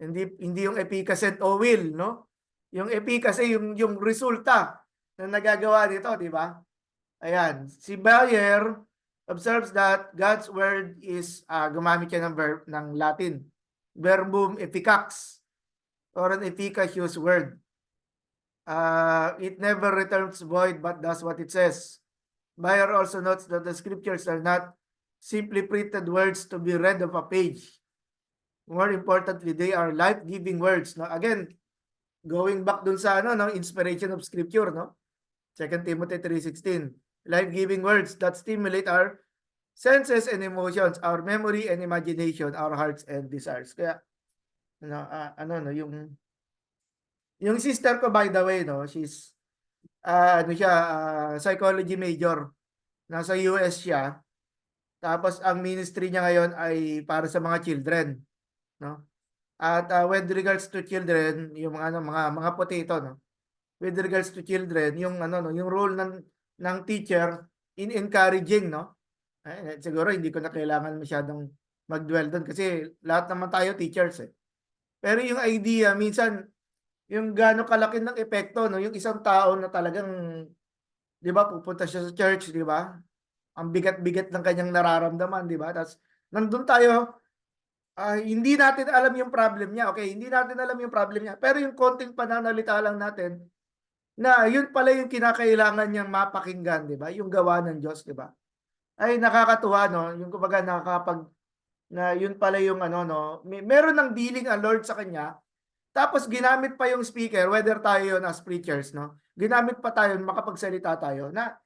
hindi yung efficacent o will, no? Yung efficacy, yung resulta na nagagawa dito, di ba? Ayan, si Bayer observes that God's word is, gumamit siya ng verb ng Latin, verbum efficax, or an efficacious word. It never returns void but does what it says. Bayer also notes that the scriptures are not simply printed words to be read off a page. More importantly, they are life-giving words. No? Again, going back dun sa inspiration of scripture, no? 2 Timothy 3:16. Life-giving words that stimulate our senses and emotions, our memory and imagination, our hearts and desires. Kaya yung sister ko, by the way, no, she's psychology major. Nasa US siya. Tapos ang ministry niya ngayon ay para sa mga children, no? At with regards to children, yung mga potato, no? With regards to children, yung yung role ng teacher in encouraging, no? Siguro hindi ko na kailangan masyadong mag-dwell doon kasi lahat naman tayo teachers eh. Pero yung idea, minsan yung gaano kalaki ng epekto, no? Yung isang tao na talagang, di ba, pupunta siya sa church, di ba? Ang bigat-bigat ng kanyang nararamdaman, di ba? Tapos nandun tayo, hindi natin alam yung problem niya. Okay, hindi natin alam yung problem niya. Pero yung konting pananalita lang natin, na yun pala yung kinakailangan niyang mapakinggan, di ba? Yung gawa ng Diyos, di ba? Ay nakakatuwa, no? Yung kumbaga na yun pala yung meron ng dealing ang Lord sa kanya. Tapos ginamit pa yung speaker, whether tayo yun as preachers, no? Ginamit pa tayo, makapagsalita tayo na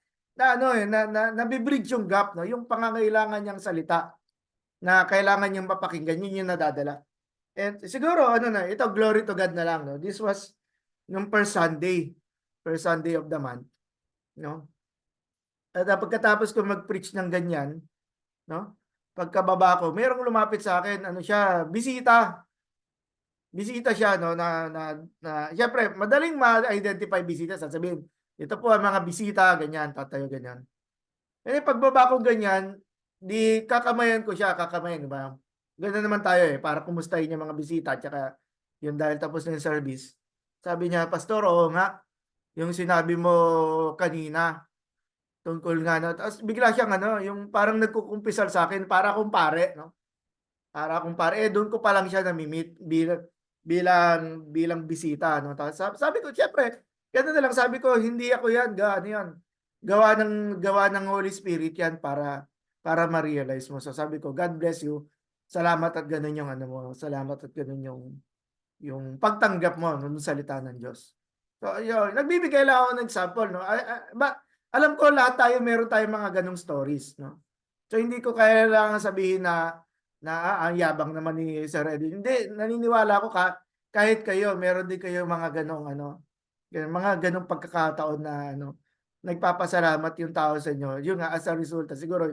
nabibridge yung gap, no? Yung pangangailangan niyang salita na kailangan niyang mapakinggan, yun yung nadadala. And siguro, ano na, ito, glory to God na lang, no? This was nung first Sunday of the month, no? At pagkatapos ko mag-preach ng ganyan, no? Pagkababa ko, merong lumapit sa akin, ano siya, bisita. Bisita siya, no, syempre, madaling ma-identify bisita, sasabihin, ito po ang mga bisita, ganyan, tatayo, ganyan. Eh, pagbaba ko ganyan, di kakamayan ko siya, kakamayan, di ba? Ganun naman tayo eh, para kumustahin yung mga bisita, tsaka yung dahil tapos na yung service. Sabi niya, Pastor, oo nga, yung sinabi mo kanina, tungkol nga, no? Tapos bigla siyang, ano, yung parang nagkukumpisal sa akin, para akong pare, no? Para akong pare, doon ko pa lang siya nami-meet bilang bisita, no? Tapos sabi ko, syempre, gano'n na lang, sabi ko, hindi ako yan, ano yan, gawa ng Holy Spirit yan para ma-realize mo. So sabi ko, God bless you. Salamat at ganun yung ano mo, salamat at ganun yung pagtanggap mo ng salita ng Diyos. So yun, nagbibigay lang ako ng example, no? Alam ko lahat tayo meron tayong mga ganung stories, no? So hindi ko kailangan sabihin na ang yabang naman ni Sir Eddie. Hindi, naniniwala ako kahit kayo, meron din kayo mga ganong ano, mga ganong pagkakataon na ano, nagpapasalamat yung tao sa inyo. Yun nga, as a resulta, siguro,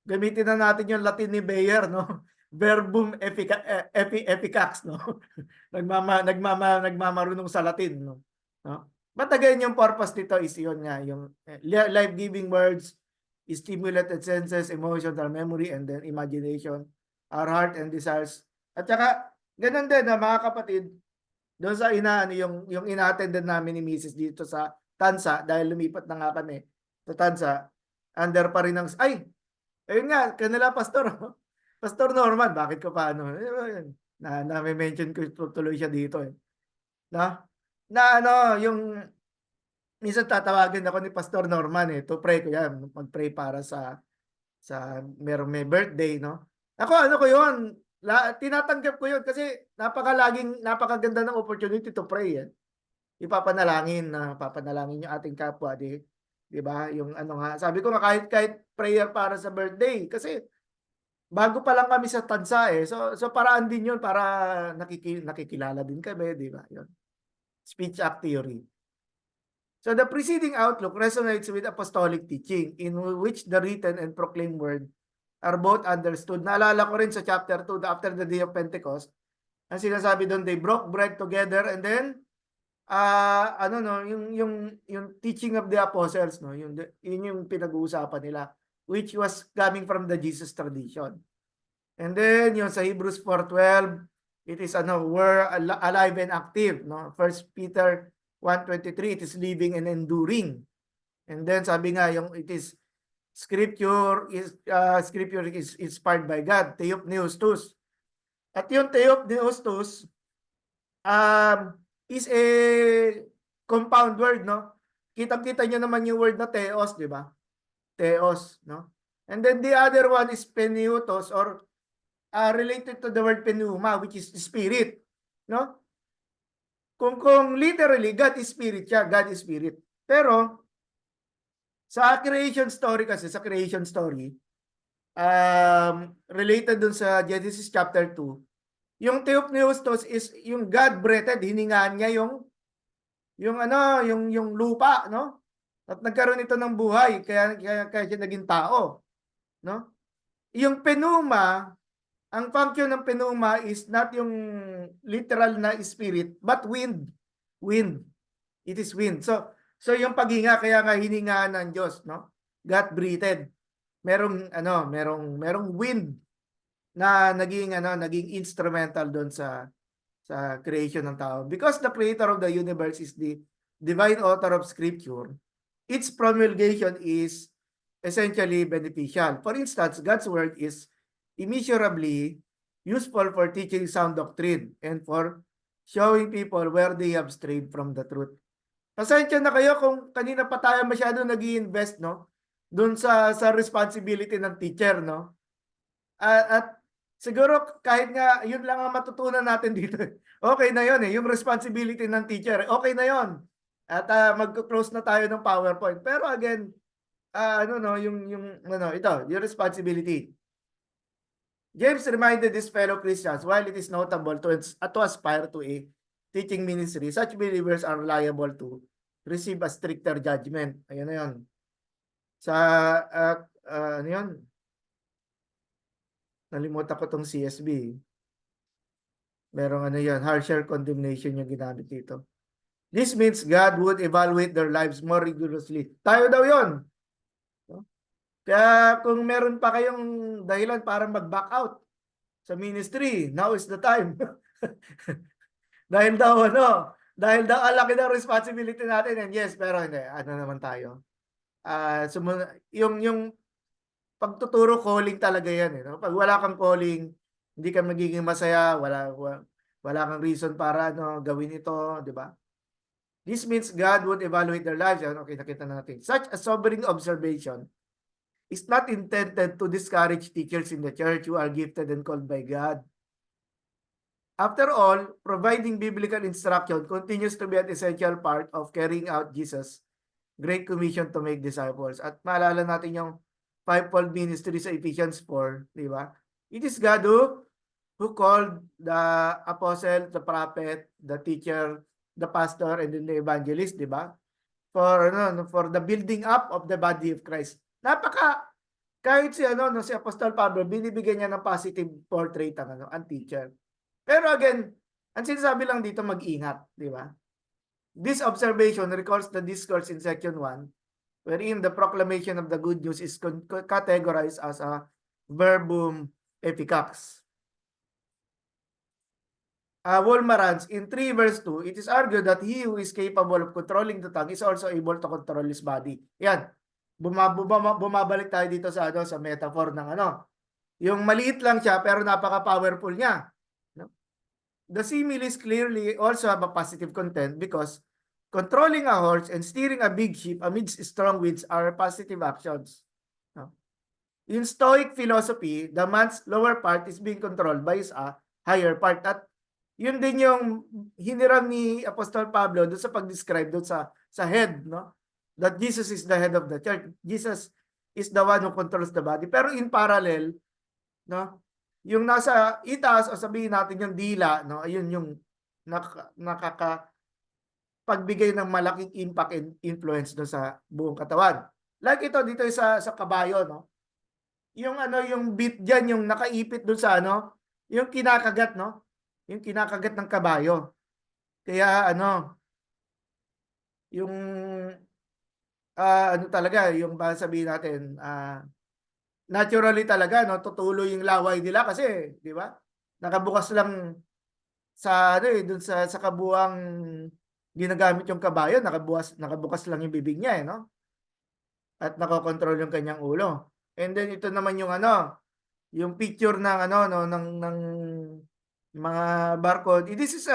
gamitin na natin yung Latin ni Bayer, no? Verbum efficax, no? Nagmamarunong sa Latin, no? But again, yung purpose nito is yun nga, yung life-giving words, stimulated senses, emotions, our memory, and then imagination, our heart and desires. At saka, ganun din na mga kapatid, doon sa ano, yung ina-attended namin ni Mrs. dito sa Tansa, dahil lumipat na nga kami sa Tansa, under pa rin ng, ayun nga, kanila Pastor, Pastor Norman, bakit ko pa ano, na-mention ko tuloy siya dito eh. Na ano, yung minsan tatawagan ako ni Pastor Norman to pray ko yan, mag-pray para sa merong may birthday, no? Ako, ano ko yun, tinatanggap ko yun kasi napakaganda ng opportunity to pray. Papanalangin yung ating kapwa, di ba? Yung ano nga, sabi ko nga kahit prayer para sa birthday kasi bago pa lang kami sa Tansa So paraan din yun para nakikilala din kami, di ba? Yun. Speech act theory. So the preceding outlook resonates with apostolic teaching in which the written and proclaimed word are both understood. Naalala ko rin sa chapter 2, after the day of Pentecost, ang sinasabi doon, they broke bread together and then yung teaching of the apostles, no, yun yung pinag-uusapan nila, which was coming from the Jesus tradition. And then yung sa Hebrews 4:12, it is we're alive and active, no? 1 Peter 1:23, it is living and enduring. And then sabi nga yung it is scripture is inspired by God, theopneustos. At yung theopneustos is a compound word, no? Kitang-kita niyo naman yung word na theos, di ba? Theos, no? And then the other one is pneutos, or related to the word pneuma, which is spirit, no? Kung literally, God is spirit siya, God is spirit. Pero, sa creation story kasi, related dun sa Genesis chapter 2, yung theopneustos is yung God breathed, hiningaan niya yung lupa, no? At nagkaroon ito ng buhay, kaya siya naging tao, no? Yung pneuma, ang function ng pneuma is not yung literal na spirit, but wind. Wind. It is wind. So yung paghinga, kaya nga hiningaan ng Diyos, no? God breathed. Merong wind na naging instrumental doon sa creation ng tao. Because the creator of the universe is the divine author of scripture, its promulgation is essentially beneficial. For instance, God's word is immeasurably useful for teaching sound doctrine and for showing people where they have strayed from the truth. Pasensya na kayo kung kanina pa tayo masyado nag-i-invest, no? Doon sa responsibility ng teacher, no? At siguro kahit nga yun lang ang matutunan natin dito. Okay na yun yung responsibility ng teacher. Okay na yun. At mag-close na tayo ng PowerPoint. Pero again, yung responsibility. James reminded his fellow Christians, while it is notable to aspire to a teaching ministry, such believers are liable to receive a stricter judgment. Ayun na yun. Sa, ano yun? Nalimutan ko tong CSB. Merong ano yun, harsher condemnation yung ginamit dito. This means God would evaluate their lives more rigorously. Tayo daw yun. Kaya kung meron pa kayong dahilan para mag-back out sa ministry, now is the time. Dahil daw ang laki ng responsibility natin, and yes, pero hindi, ano naman tayo. Yung pagtuturo, calling talaga yan, no? Pag wala kang calling, hindi ka magiging masaya, wala kang reason para gawin ito, di ba? This means God would evaluate their lives. Okay, nakita na natin. Such a sobering observation is not intended to discourage teachers in the church who are gifted and called by God. After all, providing biblical instruction continues to be an essential part of carrying out Jesus' Great Commission to make disciples. At maalala natin yung fivefold ministry sa Ephesians 4, di ba? It is God who called the apostle, the prophet, the teacher, the pastor, and then the evangelist, di ba? For the building up of the body of Christ. Kahit si si Apostol Pablo, binibigyan niya ng positive portrait ang teacher. Pero again, ang sinasabi lang dito, mag-ingat, di ba? This observation recalls the discourse in section 1, wherein the proclamation of the good news is categorized as a verbum efficax. Wolmarans, in 3 verse 2, it is argued that he who is capable of controlling the tongue is also able to control his body. Yan. Bumabalik tayo dito sa metaphor ng yung maliit lang siya pero napaka-powerful niya. No? The similes clearly also have a positive content because controlling a horse and steering a big ship amidst strong winds are positive actions. No? In Stoic philosophy, the man's lower part is being controlled by his higher part. At yun din yung hiniram ni Apostol Pablo doon sa pag-describe doon sa head, no? That Jesus is the head of the church. Jesus is the one who controls the body. Pero in parallel, no? Yung nasa itaas o sabihin natin yung dila, no? Ayun yung pagbigay ng malaking impact and influence doon sa buong katawan. Like ito dito sa kabayo, no? Yung bit diyan, yung nakaipit doon sa yung kinakagat, no? Yung kinakagat ng kabayo. Kaya yung talaga, yung sabihin natin, naturally talaga, no, tutuloy yung laway nila kasi, di ba? Nakabukas lang sa dun sa kabuang ginagamit yung kabayo, nakabukas lang yung bibig niya, no? At nakokontrol yung kanyang ulo. And then ito naman yung yung picture ng ng mga barcode. This is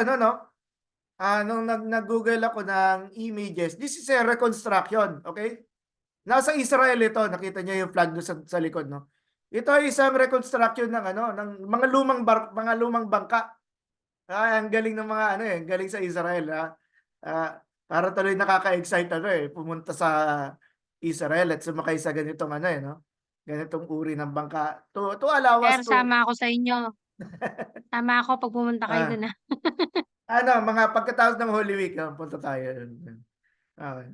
nung nag-google ako ng images, this is a reconstruction, okay? Nasa Israel ito, nakita niyo yung flag doon sa likod, no? Ito ay isang reconstruction ng ng mga lumang bangka. Ang galing ng mga galing sa Israel, ha. Para tuloy nakaka-excite pumunta sa Israel at sumakay sa ganitong no? Ganitong uri ng bangka. To allow Sir, us to sama ako sa inyo. Sama ako pag pumunta kayo ah, dun, mga pagkatapos ng Holy Week, punta tayo. Okay.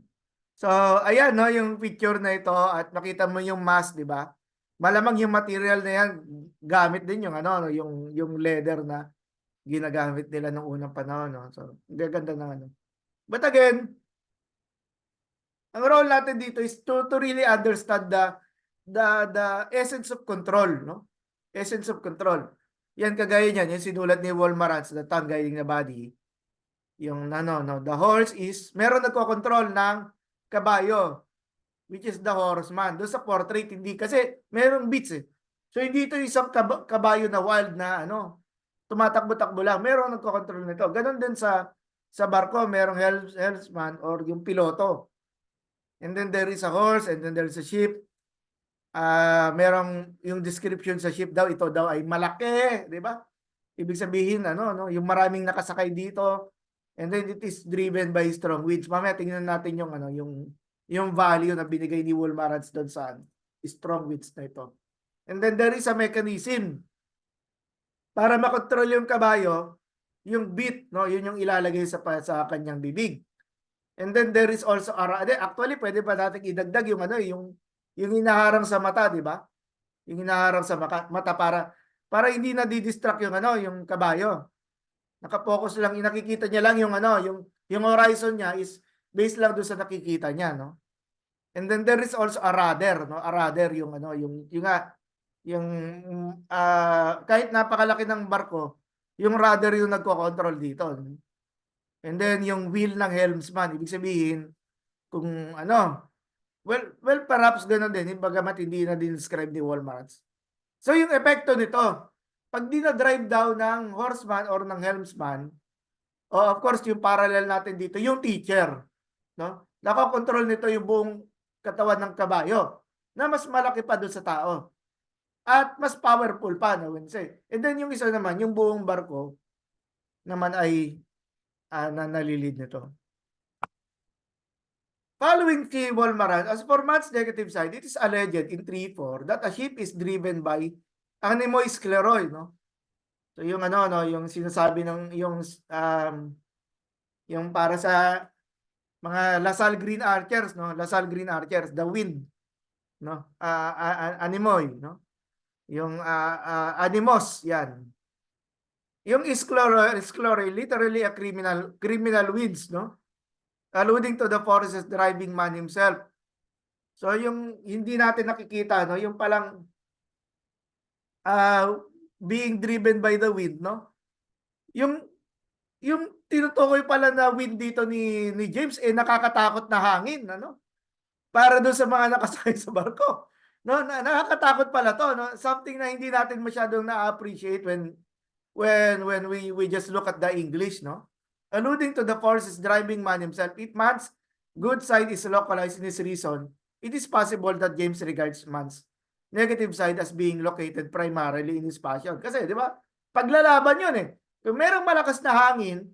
So, ayan no, yung picture na ito at nakita mo yung mask, di ba? Malamang yung material na yan gamit din yung yung leather na ginagamit nila nung unang panahon, no. So, gaganda ng But again, ang role natin dito is to really understand the essence of control, no? Essence of control. Yan kagaya niyan, yung sinulat ni Wolmarans, the tongue guiding the body. Yung the horse is meron nagko-control ng kabayo, which is the horseman. Doon sa portrait hindi kasi merong beats eh. So hindi ito isang kabayo na wild na tumatakbo-takbo lang. Merong nagko-control nito. Ganon din sa barko, merong helmsman or yung piloto. And then there is a horse and then there is a ship. Merong yung description sa ship daw, ito daw ay malaki, di ba? Ibig sabihin yung maraming nakasakay dito. And then it is driven by strong winds. Mamaya tingnan natin yung yung value na binigay ni Wolmarans doon sa strong winds na ito. And then there is a mechanism para makontrol yung kabayo, yung bit, no, yun yung ilalagay sa kanyang bibig. And then there is also actually pwede pa nating idagdag yung yung hinaharang sa mata, di ba? Yung hinaharang sa mata para hindi na didistract yung kabayo. Nakapokus lang, nakikita niya lang yung horizon niya is based lang doon sa nakikita niya, no? And then there is also a rudder, no? A rudder yung kahit napakalaki ng barko, yung rudder yung nagko-control dito. And then yung wheel ng helmsman, ibig sabihin kung well perhaps ganoon din, bagamat hindi na din-describe ni Walmart. So yung epekto nito, pag dinadrive daw ng horseman or ng helmsman, of course yung parallel natin dito, yung teacher, no? Nakakontrol nito yung buong katawan ng kabayo na mas malaki pa doon sa tao. At mas powerful pa, no, Wednesday. And then yung isa naman, yung buong barko naman ay nalilid nito. Following key Walmaran, as for man's negative side, it is alleged in 3-4 that a ship is driven by anemoiscleroid, no? So yung yung sinasabi ng yung para sa mga Lasal Green Archers, no? Lasal Green Archers, the wind, no? Anemoy, no? Yung animos, yan. Yung scleroid, literally a criminal winds, no? Alluding to the forces driving man himself. So yung hindi natin nakikita, no, yung palang being driven by the wind, no? Yung tinutukoy pala na wind dito ni James nakakatakot na hangin, ano? Para doon sa mga nakasakay sa barko. No, nakakatakot pala to, no? Something na hindi natin masyadong na-appreciate when we just look at the English, no? Alluding to the forces driving man himself, if man's good side is localized in his reason, it is possible that James regards man's negative side as being located primarily in his passion. Kasi, di ba, paglalaban yun eh. Kung merong malakas na hangin,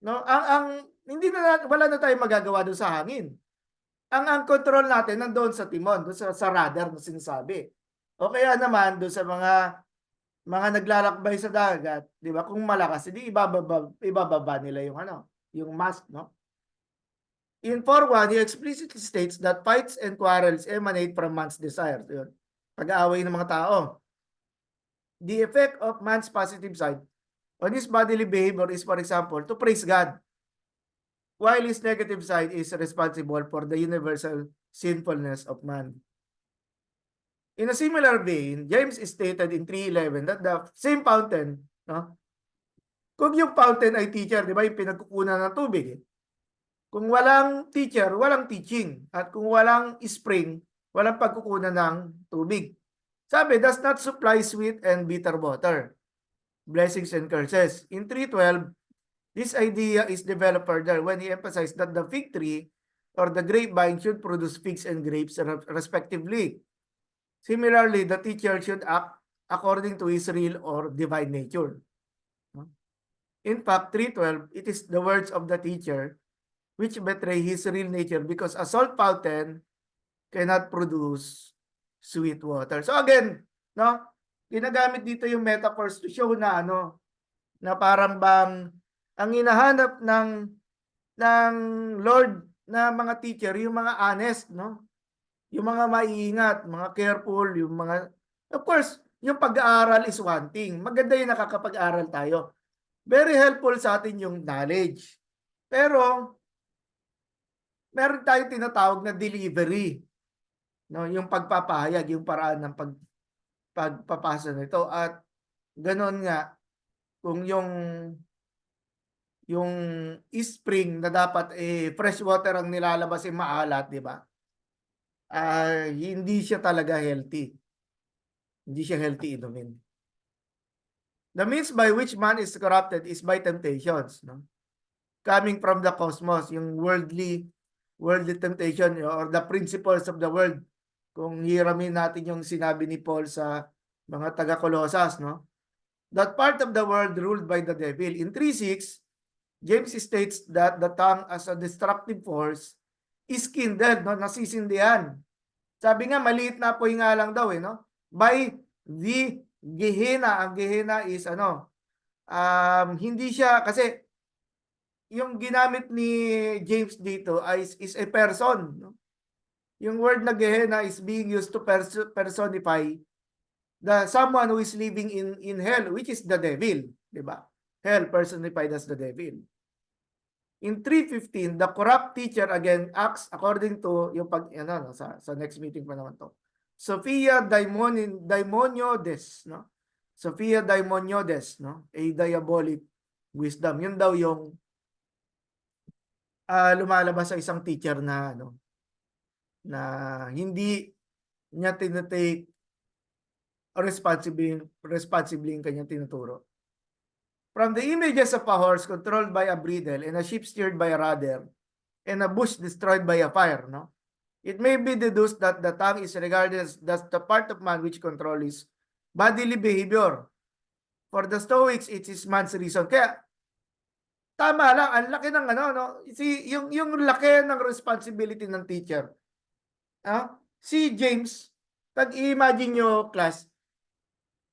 no, wala na tayong magagawa doon sa hangin. Ang control natin nandoon sa timon, doon sa rudder na sinasabi. O kaya naman doon sa mga naglalakbay sa dagat, 'di ba? Kung malakas, hindi ibababa nila yung mast, no? In 4:1, he explicitly states that fights and quarrels emanate from man's desires. Yun. Pag-aaway ng mga tao. The effect of man's positive side on his bodily behavior is, for example, to praise God, while his negative side is responsible for the universal sinfulness of man. In a similar vein, James stated in 3:11 that the same fountain, no? Kung yung fountain ay teacher, di ba, yung pinagkukunan ng tubig, eh. Kung walang teacher, walang teaching. At kung walang spring, walang pagkukunan ng tubig. Sabi, does not supply sweet and bitter water, blessings and curses. In 3:12, this idea is developed further when he emphasized that the fig tree or the grapevine should produce figs and grapes respectively. Similarly, the teacher should act according to his real or divine nature. In fact, 3:12, it is the words of the teacher which betray his real nature because a salt fountain cannot produce sweet water. So again, no, ginagamit dito yung metaphors to show na na parang bang ang hinahanap ng Lord na mga teacher, yung mga honest, no? Yung mga maiingat, mga careful, yung mga, of course, yung pag-aaral is one thing. Maganda yung nakakapag-aral tayo. Very helpful sa atin yung knowledge. Pero, meron tayong tinatawag na delivery. No? Yung pagpapahayag, yung paraan ng pagpapasa nito. At ganoon nga, kung yung spring na dapat fresh water ang nilalabas maalat, di ba? Hindi siya talaga healthy. Hindi siya healthy inumin. The means by which man is corrupted is by temptations, no? Coming from the cosmos, yung worldly temptation or the principles of the world. Kung hiramin natin yung sinabi ni Paul sa mga taga-Colosas, no? That part of the world ruled by the devil. In 3:6, James states that the tongue as a destructive force is kindled, no? Nasisindihan. Sabi nga, maliit na apoy nga lang daw, no? By the Gehenna, ang Gehenna is ano, hindi siya, kasi yung ginamit ni James dito ay is a person, no? Yung word na Gehenna is being used to personify the someone who is living in hell, which is the devil, di ba? Hell personified as the devil. In 3:15, the corrupt teacher again acts according to yung ano, sa next meeting pa naman to. Sophia Daimoniodes, no? Sophia Daimoniodes, no? A diabolic wisdom. Yun daw yung lumalabas sa isang teacher na ano, na hindi niya tinatake responsibly yung kanyang tinuturo. From the images of a horse controlled by a bridle and a ship steered by a rudder and a bush destroyed by a fire, no? It may be deduced that the tongue is regarded as the part of man which controls bodily behavior. For the Stoics, it is man's reason. Kaya, tama lang, ang laki ng ano, no? Yung laki ng responsibility ng teacher. Si James, pag-imagine nyo, class,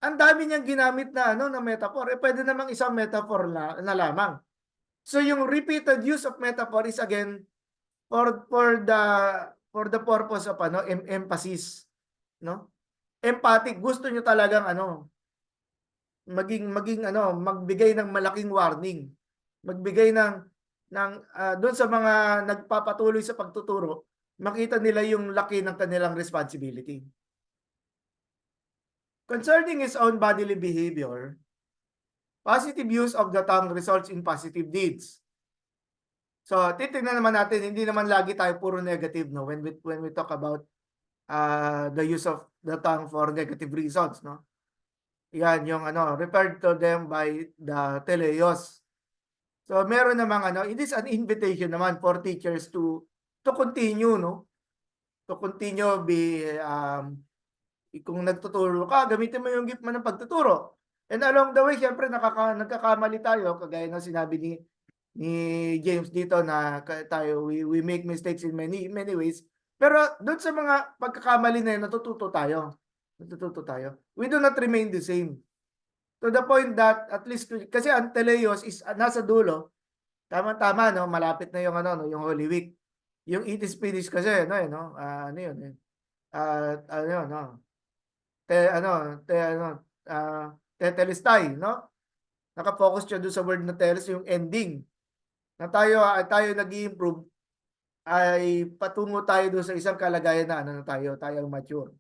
ang dami niyang ginamit na ano na metaphor. Pwede namang isang metaphor na lamang. So yung repeated use of metaphor is again for the purpose of ano emphasis, no? Empathic, gusto niyo talagang ano maging ano, magbigay ng malaking warning. Magbigay ng doon sa mga nagpapatuloy sa pagtuturo, makita nila yung laki ng kanilang responsibility. Concerning his own bodily behavior, positive use of the tongue results in positive deeds. So, titingnan naman natin, hindi naman lagi tayo puro negative, no? When we talk about the use of the tongue for negative reasons, no? Yan, yung ano, referred to them by the teleios. So, meron namang ano, it is an invitation naman for teachers to continue, no? To continue kung nagtuturo ka, gamitin mo yung gift mo ng pagtuturo. And along the way, syempre nagkakamali tayo, kagaya ng sinabi ni James dito na we make mistakes in many ways. Pero doon sa mga pagkakamali na yun, natututo tayo. We do not remain the same. To the point that at least, kasi ang teleios is nasa dulo, tama-tama, no? Malapit na yung ano, no? Yung Holy Week. Yung it is finished kasi, no? Ano yun, ano yun, no? Tetelestai, no? Naka-focus siya doon sa word na teles, yung ending. Na tayo nag-i-improve, ay patungo tayo doon sa isang kalagayan na ano na tayo mature.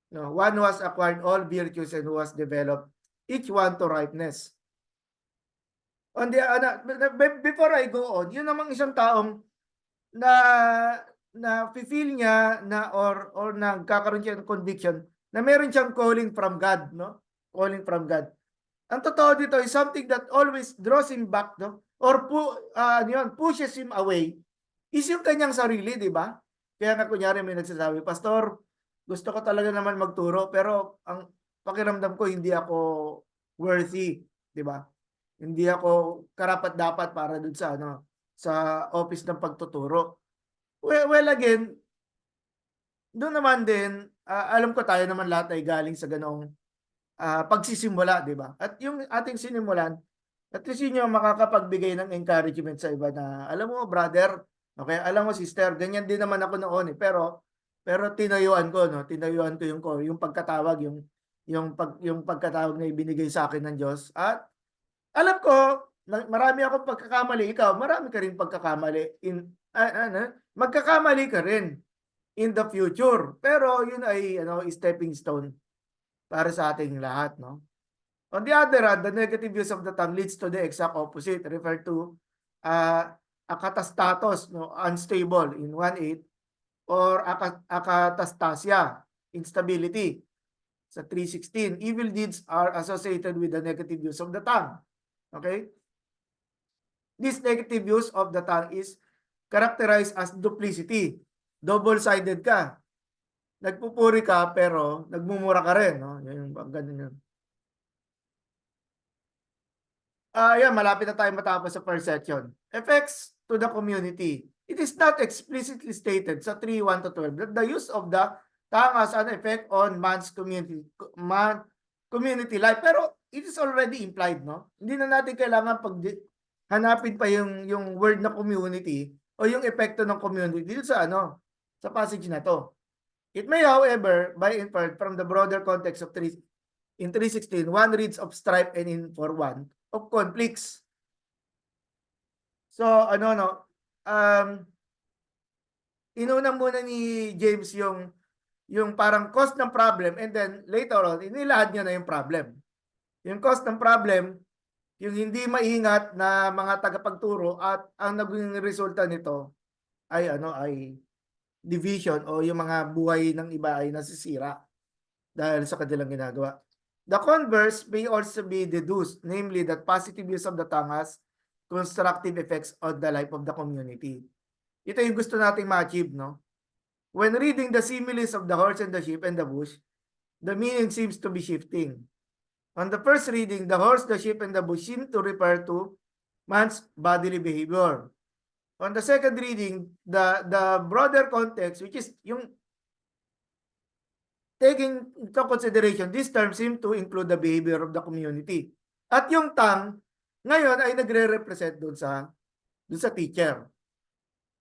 No, one who has acquired all virtues and who has developed each one to ripeness. On the before I go on, yun namang isang taong na feel niya na or nagkakaroon siya ng conviction na meron siyang calling from God, no? Calling from God. Ang totoo dito is something that always draws him back, no? Or pushes him away is yung kanyang sarili, di ba? Kaya nga kunyari may nagsasabi, Pastor, gusto ko talaga naman magturo, pero ang pakiramdam ko hindi ako worthy, di ba? Hindi ako karapat-dapat para dun sa sa office ng pagtuturo. Well again, doon naman din, alam ko tayo naman lahat ay galing sa ganong pagsisimula, di ba? At yung ating sinimulan, at least yun yung makakapagbigay ng encouragement sa iba na, alam mo, brother, okay, alam mo, sister, ganyan din naman ako noon eh. Pero tinayuan ko, no? Tinayuan ko yung pagkatawag, yung pagkatawag na ibinigay sa akin ng Diyos. At alam ko, marami akong pagkakamali, ikaw, marami ka rin pagkakamali. Magkakamali ka rin in the future. Pero yun ay stepping stone para sa ating lahat, no? On the other hand, the negative use of the tongue leads to the exact opposite, referred to akatastatos, no, unstable in 1:8, or akatastasia, instability sa 3:16. Evil deeds are associated with the negative use of the tongue. Okay? This negative use of the tongue is characterized as duplicity. Double-sided ka. Nagpupuri ka pero nagmumura ka rin, no? Yung ganun yun. Yan, malapit na tayo matapos sa first section. Effects to the community. It is not explicitly stated sa 3:1-12 that the use of the tongue has an effect on man's community, community life. Pero it is already implied, no? Hindi na natin kailangan hanapin pa yung word na community o yung epekto ng community dito sa sa passage na to. It may, however, be inferred from the broader context of in 3:16, one reads of strife and in 4:1 of conflicts. So, inuna muna ni James yung parang cause ng problem, and then later on, inilahad niya na yung problem. Yung cause ng problem, yung hindi maingat na mga tagapagturo, at ang naging resulta nito ay ay division, o yung mga buhay ng iba ay nasisira dahil sa kanilang ginagawa. The converse may also be deduced, namely that positive use of the tongue has constructive effects on the life of the community. Ito yung gusto nating ma-achieve, no? When reading the similes of the horse and the sheep and the bush, the meaning seems to be shifting. On the first reading, the horse, the sheep, and the bush seem to refer to man's bodily behavior. On the second reading, the broader context, which is yung taking into consideration, this term seem to include the behavior of the community. At yung tongue, ngayon ay nagre-represent doon sa teacher.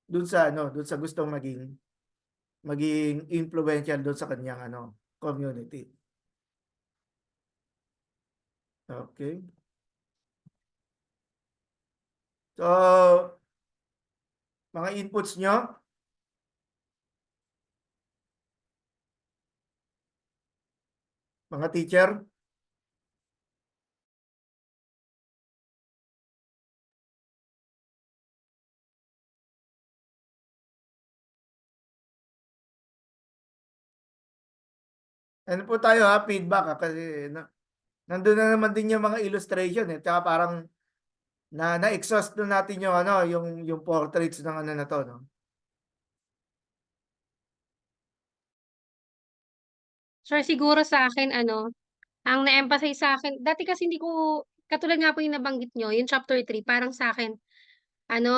Doon sa gustong maging influential doon sa kanyang community. Okay. So, mga inputs nyo? Mga teacher? Ano po tayo feedback kasi nandun na naman din yung mga illustration tsaka parang na-exhaust na natin yung yung portraits ng na to, no? Sir, siguro sa akin ang na-emphasize sa akin, dati kasi hindi ko katulad nga po yung nabanggit niyo, yung chapter 3 parang sa akin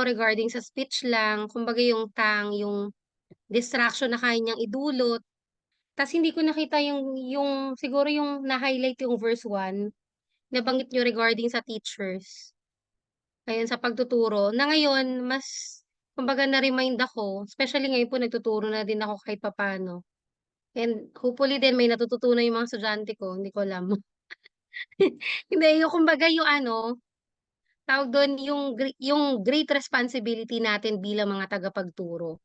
regarding sa speech lang, kumbaga yung yung distraction na kaya niyang idulot. Tas hindi ko nakita yung siguro yung na-highlight yung verse 1, nabanggit niyo regarding sa teachers. Ayun, sa pagtuturo, na ngayon mas kumbaga na-remind ako, especially ngayon po nagtuturo na din ako kahit papaano. And hopefully din may natututunan yung mga estudyante ko, hindi ko alam. Hindi, yung kumbaga yung tawag dun, yung great responsibility natin bilang mga tagapagturo.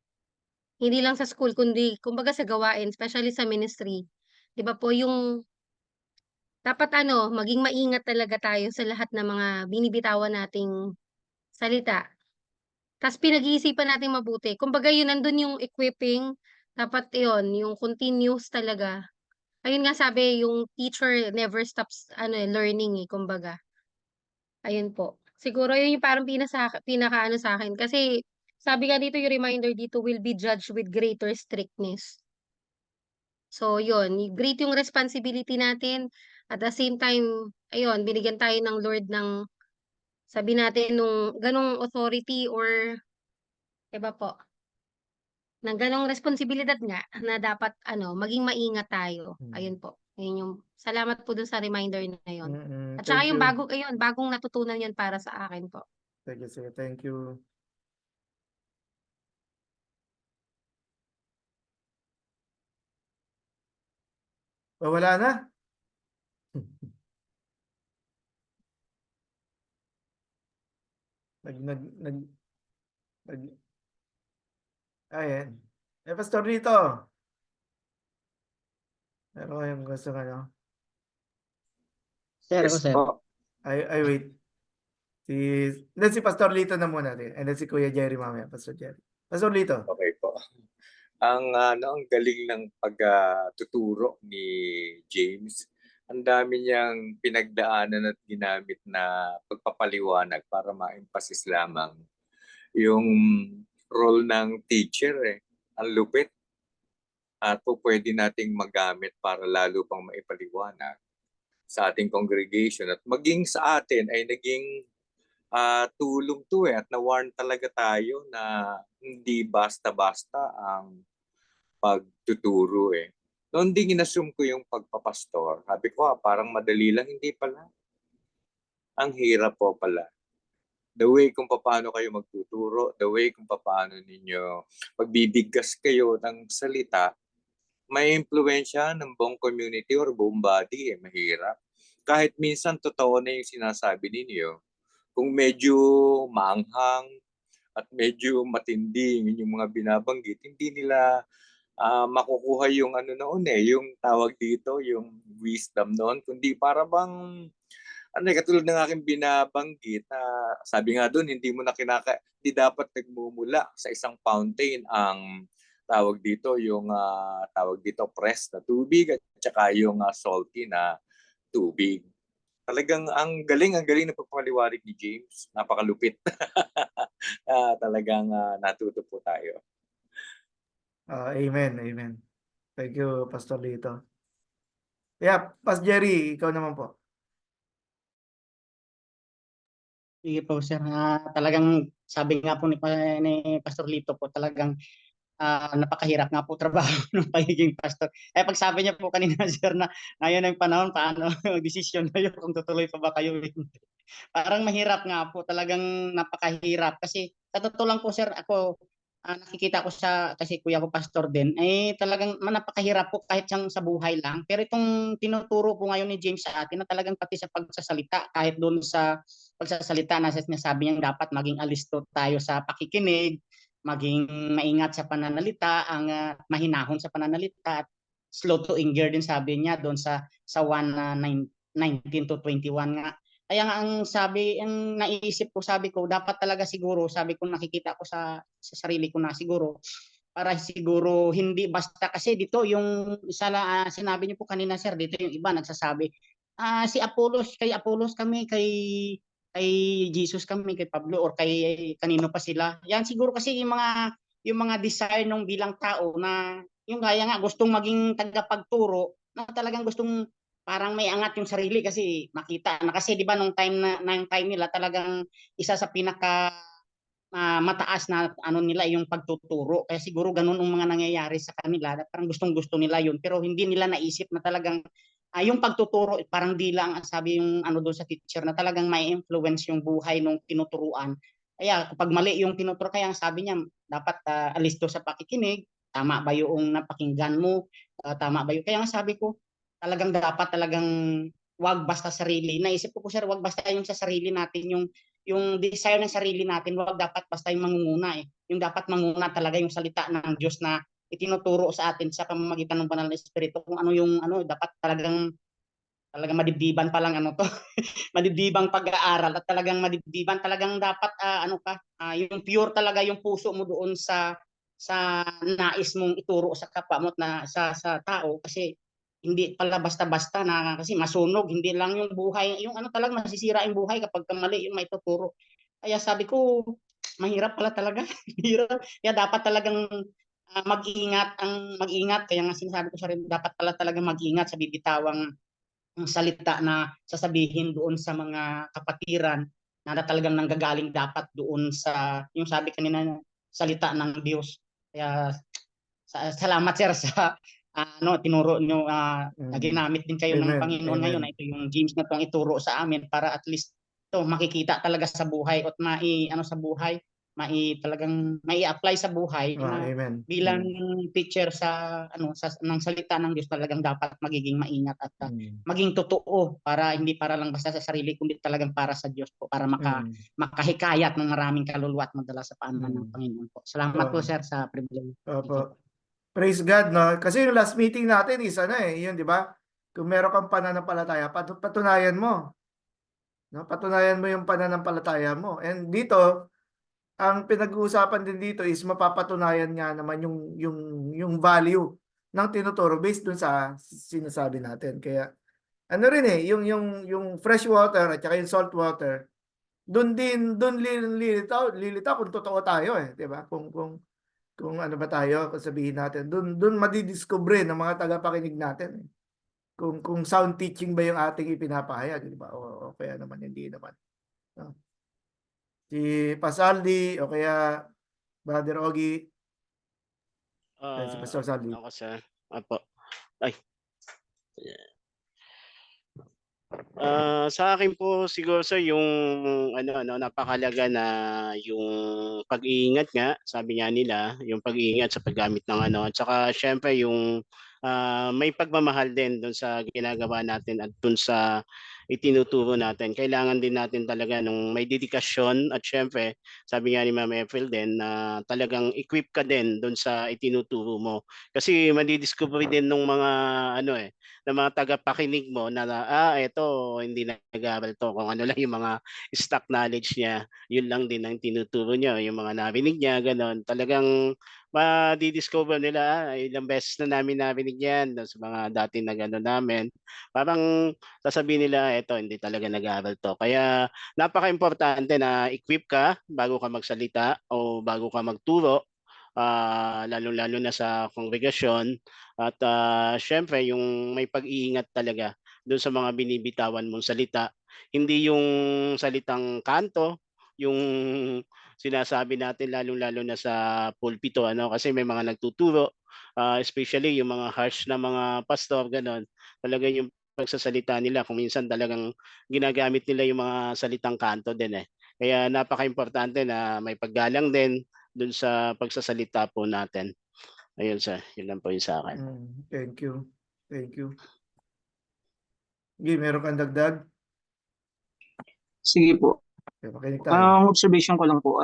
Hindi lang sa school kundi kumbaga sa gawain, especially sa ministry. 'Di ba po yung dapat maging maingat talaga tayo sa lahat ng mga binibitawan nating salita. Tas pinag-iisipan nating mabuti. Kumbaga yun nandun yung equipping, dapat yun, yung continuous talaga. Ayun nga sabi, yung teacher never stops learning kumbaga. Ayun po. Siguro yun yung parang pinaka sa akin. Kasi sabi nga dito yung reminder dito will be judged with greater strictness. So yun, great yung responsibility natin. At the same time, ayun, binigyan tayo ng Lord ng sabi natin nung ganong authority or iba po, ng ganong responsibilidad nga na dapat maging maingat tayo. Ayun po. Ayun yung salamat po dun sa reminder na yun. At saka Thank yung you. bagong natutunan yun para sa akin po. Thank you, sir. Thank you. Wala na? Ayan. Pastor dito. Ano yung gusto Sir, ako Yes sir. po. I wait. Si Pastor Lito na muna din. And then si Kuya Jerry mamaya, Pastor Jerry. Pastor Lito. Okay po. Ang galing ng pagtuturo ni James. Ang dami niyang pinagdaanan at ginamit na pagpapaliwanag para ma-emphasize lamang yung role ng teacher. Ang lupit. At pwede nating magamit para lalo pang maipaliwanag sa ating congregation. At maging sa atin ay naging tulong to at na-warn talaga tayo na hindi basta-basta ang pagtuturo Noon din inassume ko yung pagpapastor. Sabi ko, parang madali lang. Hindi pala. Ang hirap po pala. The way kung paano kayo magtuturo, the way kung paano ninyo magbibigkas kayo ng salita, may impluwensya ng buong community or buong body, mahirap. Kahit minsan totoo na yung sinasabi ninyo, kung medyo maanghang at medyo matindi yung mga binabanggit, hindi nila makukuha yung ano noon yung tawag dito, yung wisdom noon, kundi para bang katulad ng aking binabanggit na sabi nga doon, hindi dapat nagmumula sa isang fountain ang tawag dito, yung tawag dito, pressed na tubig at saka yung salty na tubig. Talagang ang galing ng pagpapaliwanag ni James. Napakalupit. Talagang natuto po tayo. Amen, amen. Thank you, Pastor Lito. Yeah, Pas Jerry, ikaw naman po. Sige po, sir. Talagang sabi nga po ni Pastor Lito po, talagang napakahirap nga po trabaho ng pagiging pastor. Pag sabi niya po kanina, sir, na ngayon ang panahon, paano decision kayo kung tutuloy pa ba kayo? Parang mahirap nga po, talagang napakahirap. Kasi sa totoo lang po, sir, ako, nakikita ko kasi kuya ko pastor din, talagang napakahirap po kahit sa buhay lang. Pero itong tinuturo po ngayon ni James sa atin na talagang pati sa pagsasalita, kahit doon sa pagsasalita na sinasabi niya dapat maging alisto tayo sa pakikinig, maging maingat sa pananalita, mahinahon sa pananalita, at slow to anger din sabi niya doon sa 19 to 21 nga. Kaya nga ang naisip ko, sabi ko, dapat talaga siguro, sabi ko, nakikita ko sa sarili ko na siguro, para siguro hindi basta, kasi dito yung sinabi niyo po kanina, sir, dito yung iba nagsasabi, si Apollos, kay Apollos kami, kay Jesus kami, kay Pablo, or kay kanino pa sila. Yan siguro kasi yung mga desire nung bilang tao na yung gaya nga gustong maging tagapagturo, na talagang gustong parang may angat yung sarili kasi makita na, kasi di ba nung time nila talagang isa sa pinaka mataas na ano nila yung pagtuturo, kaya siguro ganun ang mga nangyayari sa kanila, parang gustong-gusto nila yun, pero hindi nila naisip na talagang yung pagtuturo parang di lang sabi yung ano doon sa teacher na talagang may influence yung buhay nung tinuturuan. Kaya kapag mali yung tinuturo, kaya ang sabi niya dapat alisto sa pakikinig, tama ba yung napakinggan mo, tama ba yung, kaya nga sabi ko talagang wag basta sarili. Naisip ko po, sir, wag basta yung sa sarili natin, yung desire ng sarili natin, wag dapat basta yung mangunguna Yung dapat manguna talaga yung salita ng Diyos na itinuturo sa atin sa pamamagitan ng banal na espiritu, kung ano yung dapat talagang madibdiban pa lang to madibdibang pag-aaral, at talagang madibdiban talagang dapat yung pure talaga yung puso mo doon sa nais mong ituro sa kapwa mo at sa tao, kasi hindi pala basta-basta na, kasi masunog, hindi lang yung buhay, yung talagang masisira yung buhay kapag mali yung maituturo. Kaya sabi ko, mahirap pala talaga. Mahirap. Kaya dapat talagang mag-ingat. Kaya nga sinasabi ko sa rin, dapat pala talaga mag-ingat sa bibitawang salita na sasabihin doon sa mga kapatiran na talagang nanggagaling dapat doon sa, yung sabi kanina, salita ng Diyos. Kaya salamat, sir, sa tinuro nyo, na ginamit din kayo ng Amen, Panginoon ngayon, amen. na ito yung James na itong ituro sa amin, para at least to makikita talaga sa buhay, at sa buhay, talagang mai-apply sa buhay na Amen. bilang Amen. teacher ng salita ng Diyos, talagang dapat magiging maingat at Mm. maging totoo, para hindi para lang basta sa sarili, kundi talagang para sa Diyos po, para makahikayat ng maraming kaluluwa at madala sa paanan ng Panginoon po. Salamat po, sir, sa privilege. Opo. Praise God, no? Kasi yung last meeting natin is yun, di ba? Kung meron kang pananampalataya, patunayan mo. No? Patunayan mo yung pananampalataya mo. And dito, ang pinag-uusapan din dito is mapapatunayan nga naman yung value ng tinuturo based dun sa sinasabi natin. Kaya ano rin yung fresh water at saka yung salt water, doon lilitaw kung totoo tayo, 'di ba? Kung ano ba tayo, kung sabihin natin, doon madidiscover ng mga tagapakinig natin. Kung sound teaching ba yung ating ipinapahayag, 'di ba? O kaya naman hindi naman. No? Si Pasaldi o kaya Brother Ogie, si Pastor Saldi. Ako, sir. Opo. Sa akin po siguro sir yung napakahalaga na yung pag-iingat nga, sabi nga nila, yung pag-iingat sa paggamit ng at saka siyempre yung may pagmamahal din dun sa ginagawa natin at dun sa itinuturo natin. Kailangan din natin talaga nung may dedikasyon at siyempre sabi nga ni Ma'am April din na talagang equip ka din dun sa itinuturo mo. Kasi madidiscover din nung mga ng mga tagapakinig mo na eto hindi nag-aaral to, kung ano lang yung mga stock knowledge niya, yun lang din ang tinuturo niya, yung mga narinig niya, ganon. Talagang madi-discover nila, ilang beses na namin narinig yan sa mga dati na gano'n namin. Parang sasabihin nila, eto hindi talaga nag-aaral to. Kaya napaka-importante na equip ka bago ka magsalita o bago ka magturo, lalo-lalo na sa kongregasyon. At syempre yung may pag-iingat talaga doon sa mga binibitawan mong salita. Hindi yung salitang kanto, yung sinasabi natin lalong-lalo na sa pulpito kasi may mga nagtuturo, especially yung mga harsh na mga pastor gano'n. Talaga yung pagsasalita nila kung minsan talagang ginagamit nila yung mga salitang kanto din. Kaya napaka-importante na may paggalang din doon sa pagsasalita po natin. Ayun sir, yun lang po yung sa akin. Thank you. Thank you. Meron kang dagdag? Sige po. Okay, makinig tayo. Ang observation ko lang po,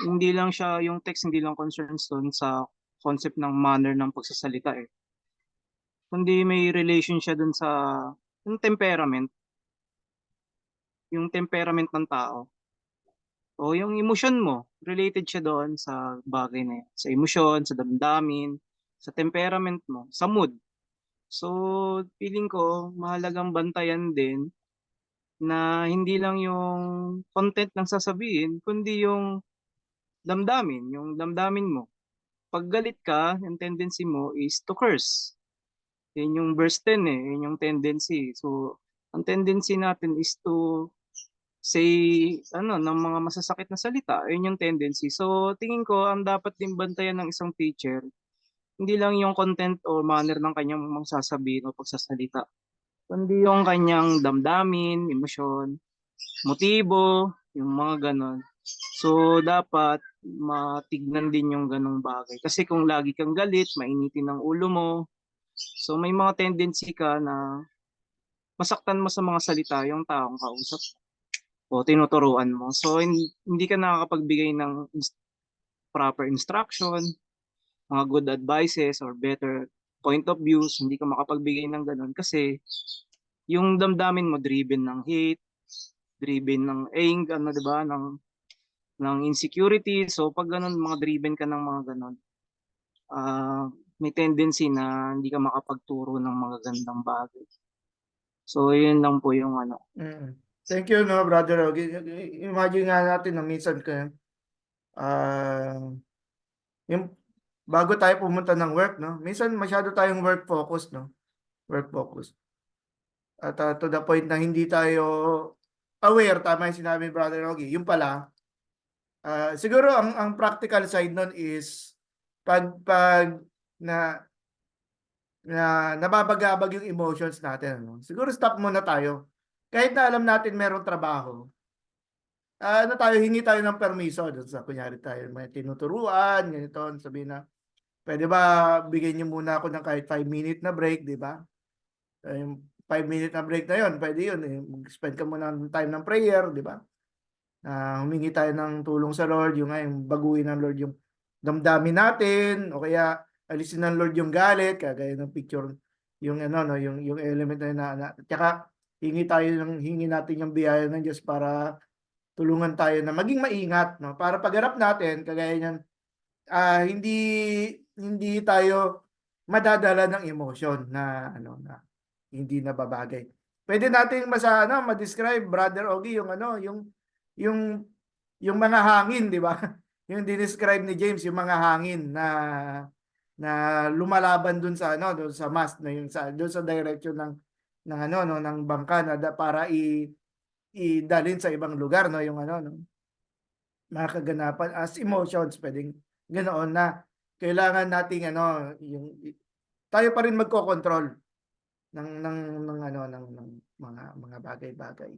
hindi lang siya, yung text hindi lang concerns doon sa concept ng manner ng pagsasalita kundi may relation siya doon sa yung temperament ng tao. O yung emotion mo, related siya doon sa bagay na yun. Sa emosyon, sa damdamin, sa temperament mo, sa mood. So, feeling ko, mahalagang bantayan din na hindi lang yung content ng sasabihin, kundi yung damdamin mo. Pag galit ka, yung tendency mo is to curse. Yun yung verse 10 yun yung tendency. So, ang tendency natin is to say ng mga masasakit na salita, yun yung tendency. So, tingin ko ang dapat din bantayan ng isang teacher, hindi lang yung content o manner ng kanyang mga sasabihin o pagsasalita, kundi yung kanyang damdamin, emosyon, motibo, yung mga ganon. So, dapat matignan din yung ganong bagay. Kasi kung lagi kang galit, mainitin ang ulo mo, so may mga tendency ka na masaktan mo sa mga salita yung taong kausap o tinuturuan mo. So, hindi ka nakakapagbigay ng proper instruction, mga good advices or better point of views, hindi ka makapagbigay ng ganun kasi yung damdamin mo driven ng hate, driven ng anger, di ba, ng insecurity. So pag ganun, mga driven ka ng mga ganun, may tendency na hindi ka makapagturo ng mga gandang bagay. So yun lang po yung Thank you, brother. Imagine nga natin na minsan yung bago tayo pumunta ng work, minsan masyado tayong work focus, work focus. At to the point na hindi tayo aware, tama yung sinabi ni Brother Ogie. Yung pala, siguro ang practical side nun is pag nababagabag yung emotions natin. Siguro stop muna tayo. Kahit na alam natin merong trabaho, hingi tayo ng permiso doon sa kunyari tayo may tinuturuan, ganito, sabihin na, pwede ba bigyan niyo muna ako ng kahit 5-minute na break, di ba? Yung 5-minute na break na yun, pwede yun. Mag-spend ka muna ng time ng prayer, di ba? Humingi tayo ng tulong sa Lord, yung baguhin ng Lord yung damdamin natin, o kaya alisin ng Lord yung galit, kagaya ng picture, yung yung element na tsaka hingi natin yung biyaya ng Diyos para tulungan tayo na maging maingat, para pagharap natin, kagaya niyan, hindi tayo madadala ng emosyon na na hindi nababagay. Pwede nating ma-describe, Brother Ogie, yung mga hangin, di ba? Yung describe ni James, yung mga hangin na lumalaban dun sa dun sa mast na yung dun sa direction ng bangka na para idalhin sa ibang lugar, yung mga kaganapan as emotions, pwedeng ganoon na kailangan nating yung tayo pa rin magko-control ng mga bagay-bagay.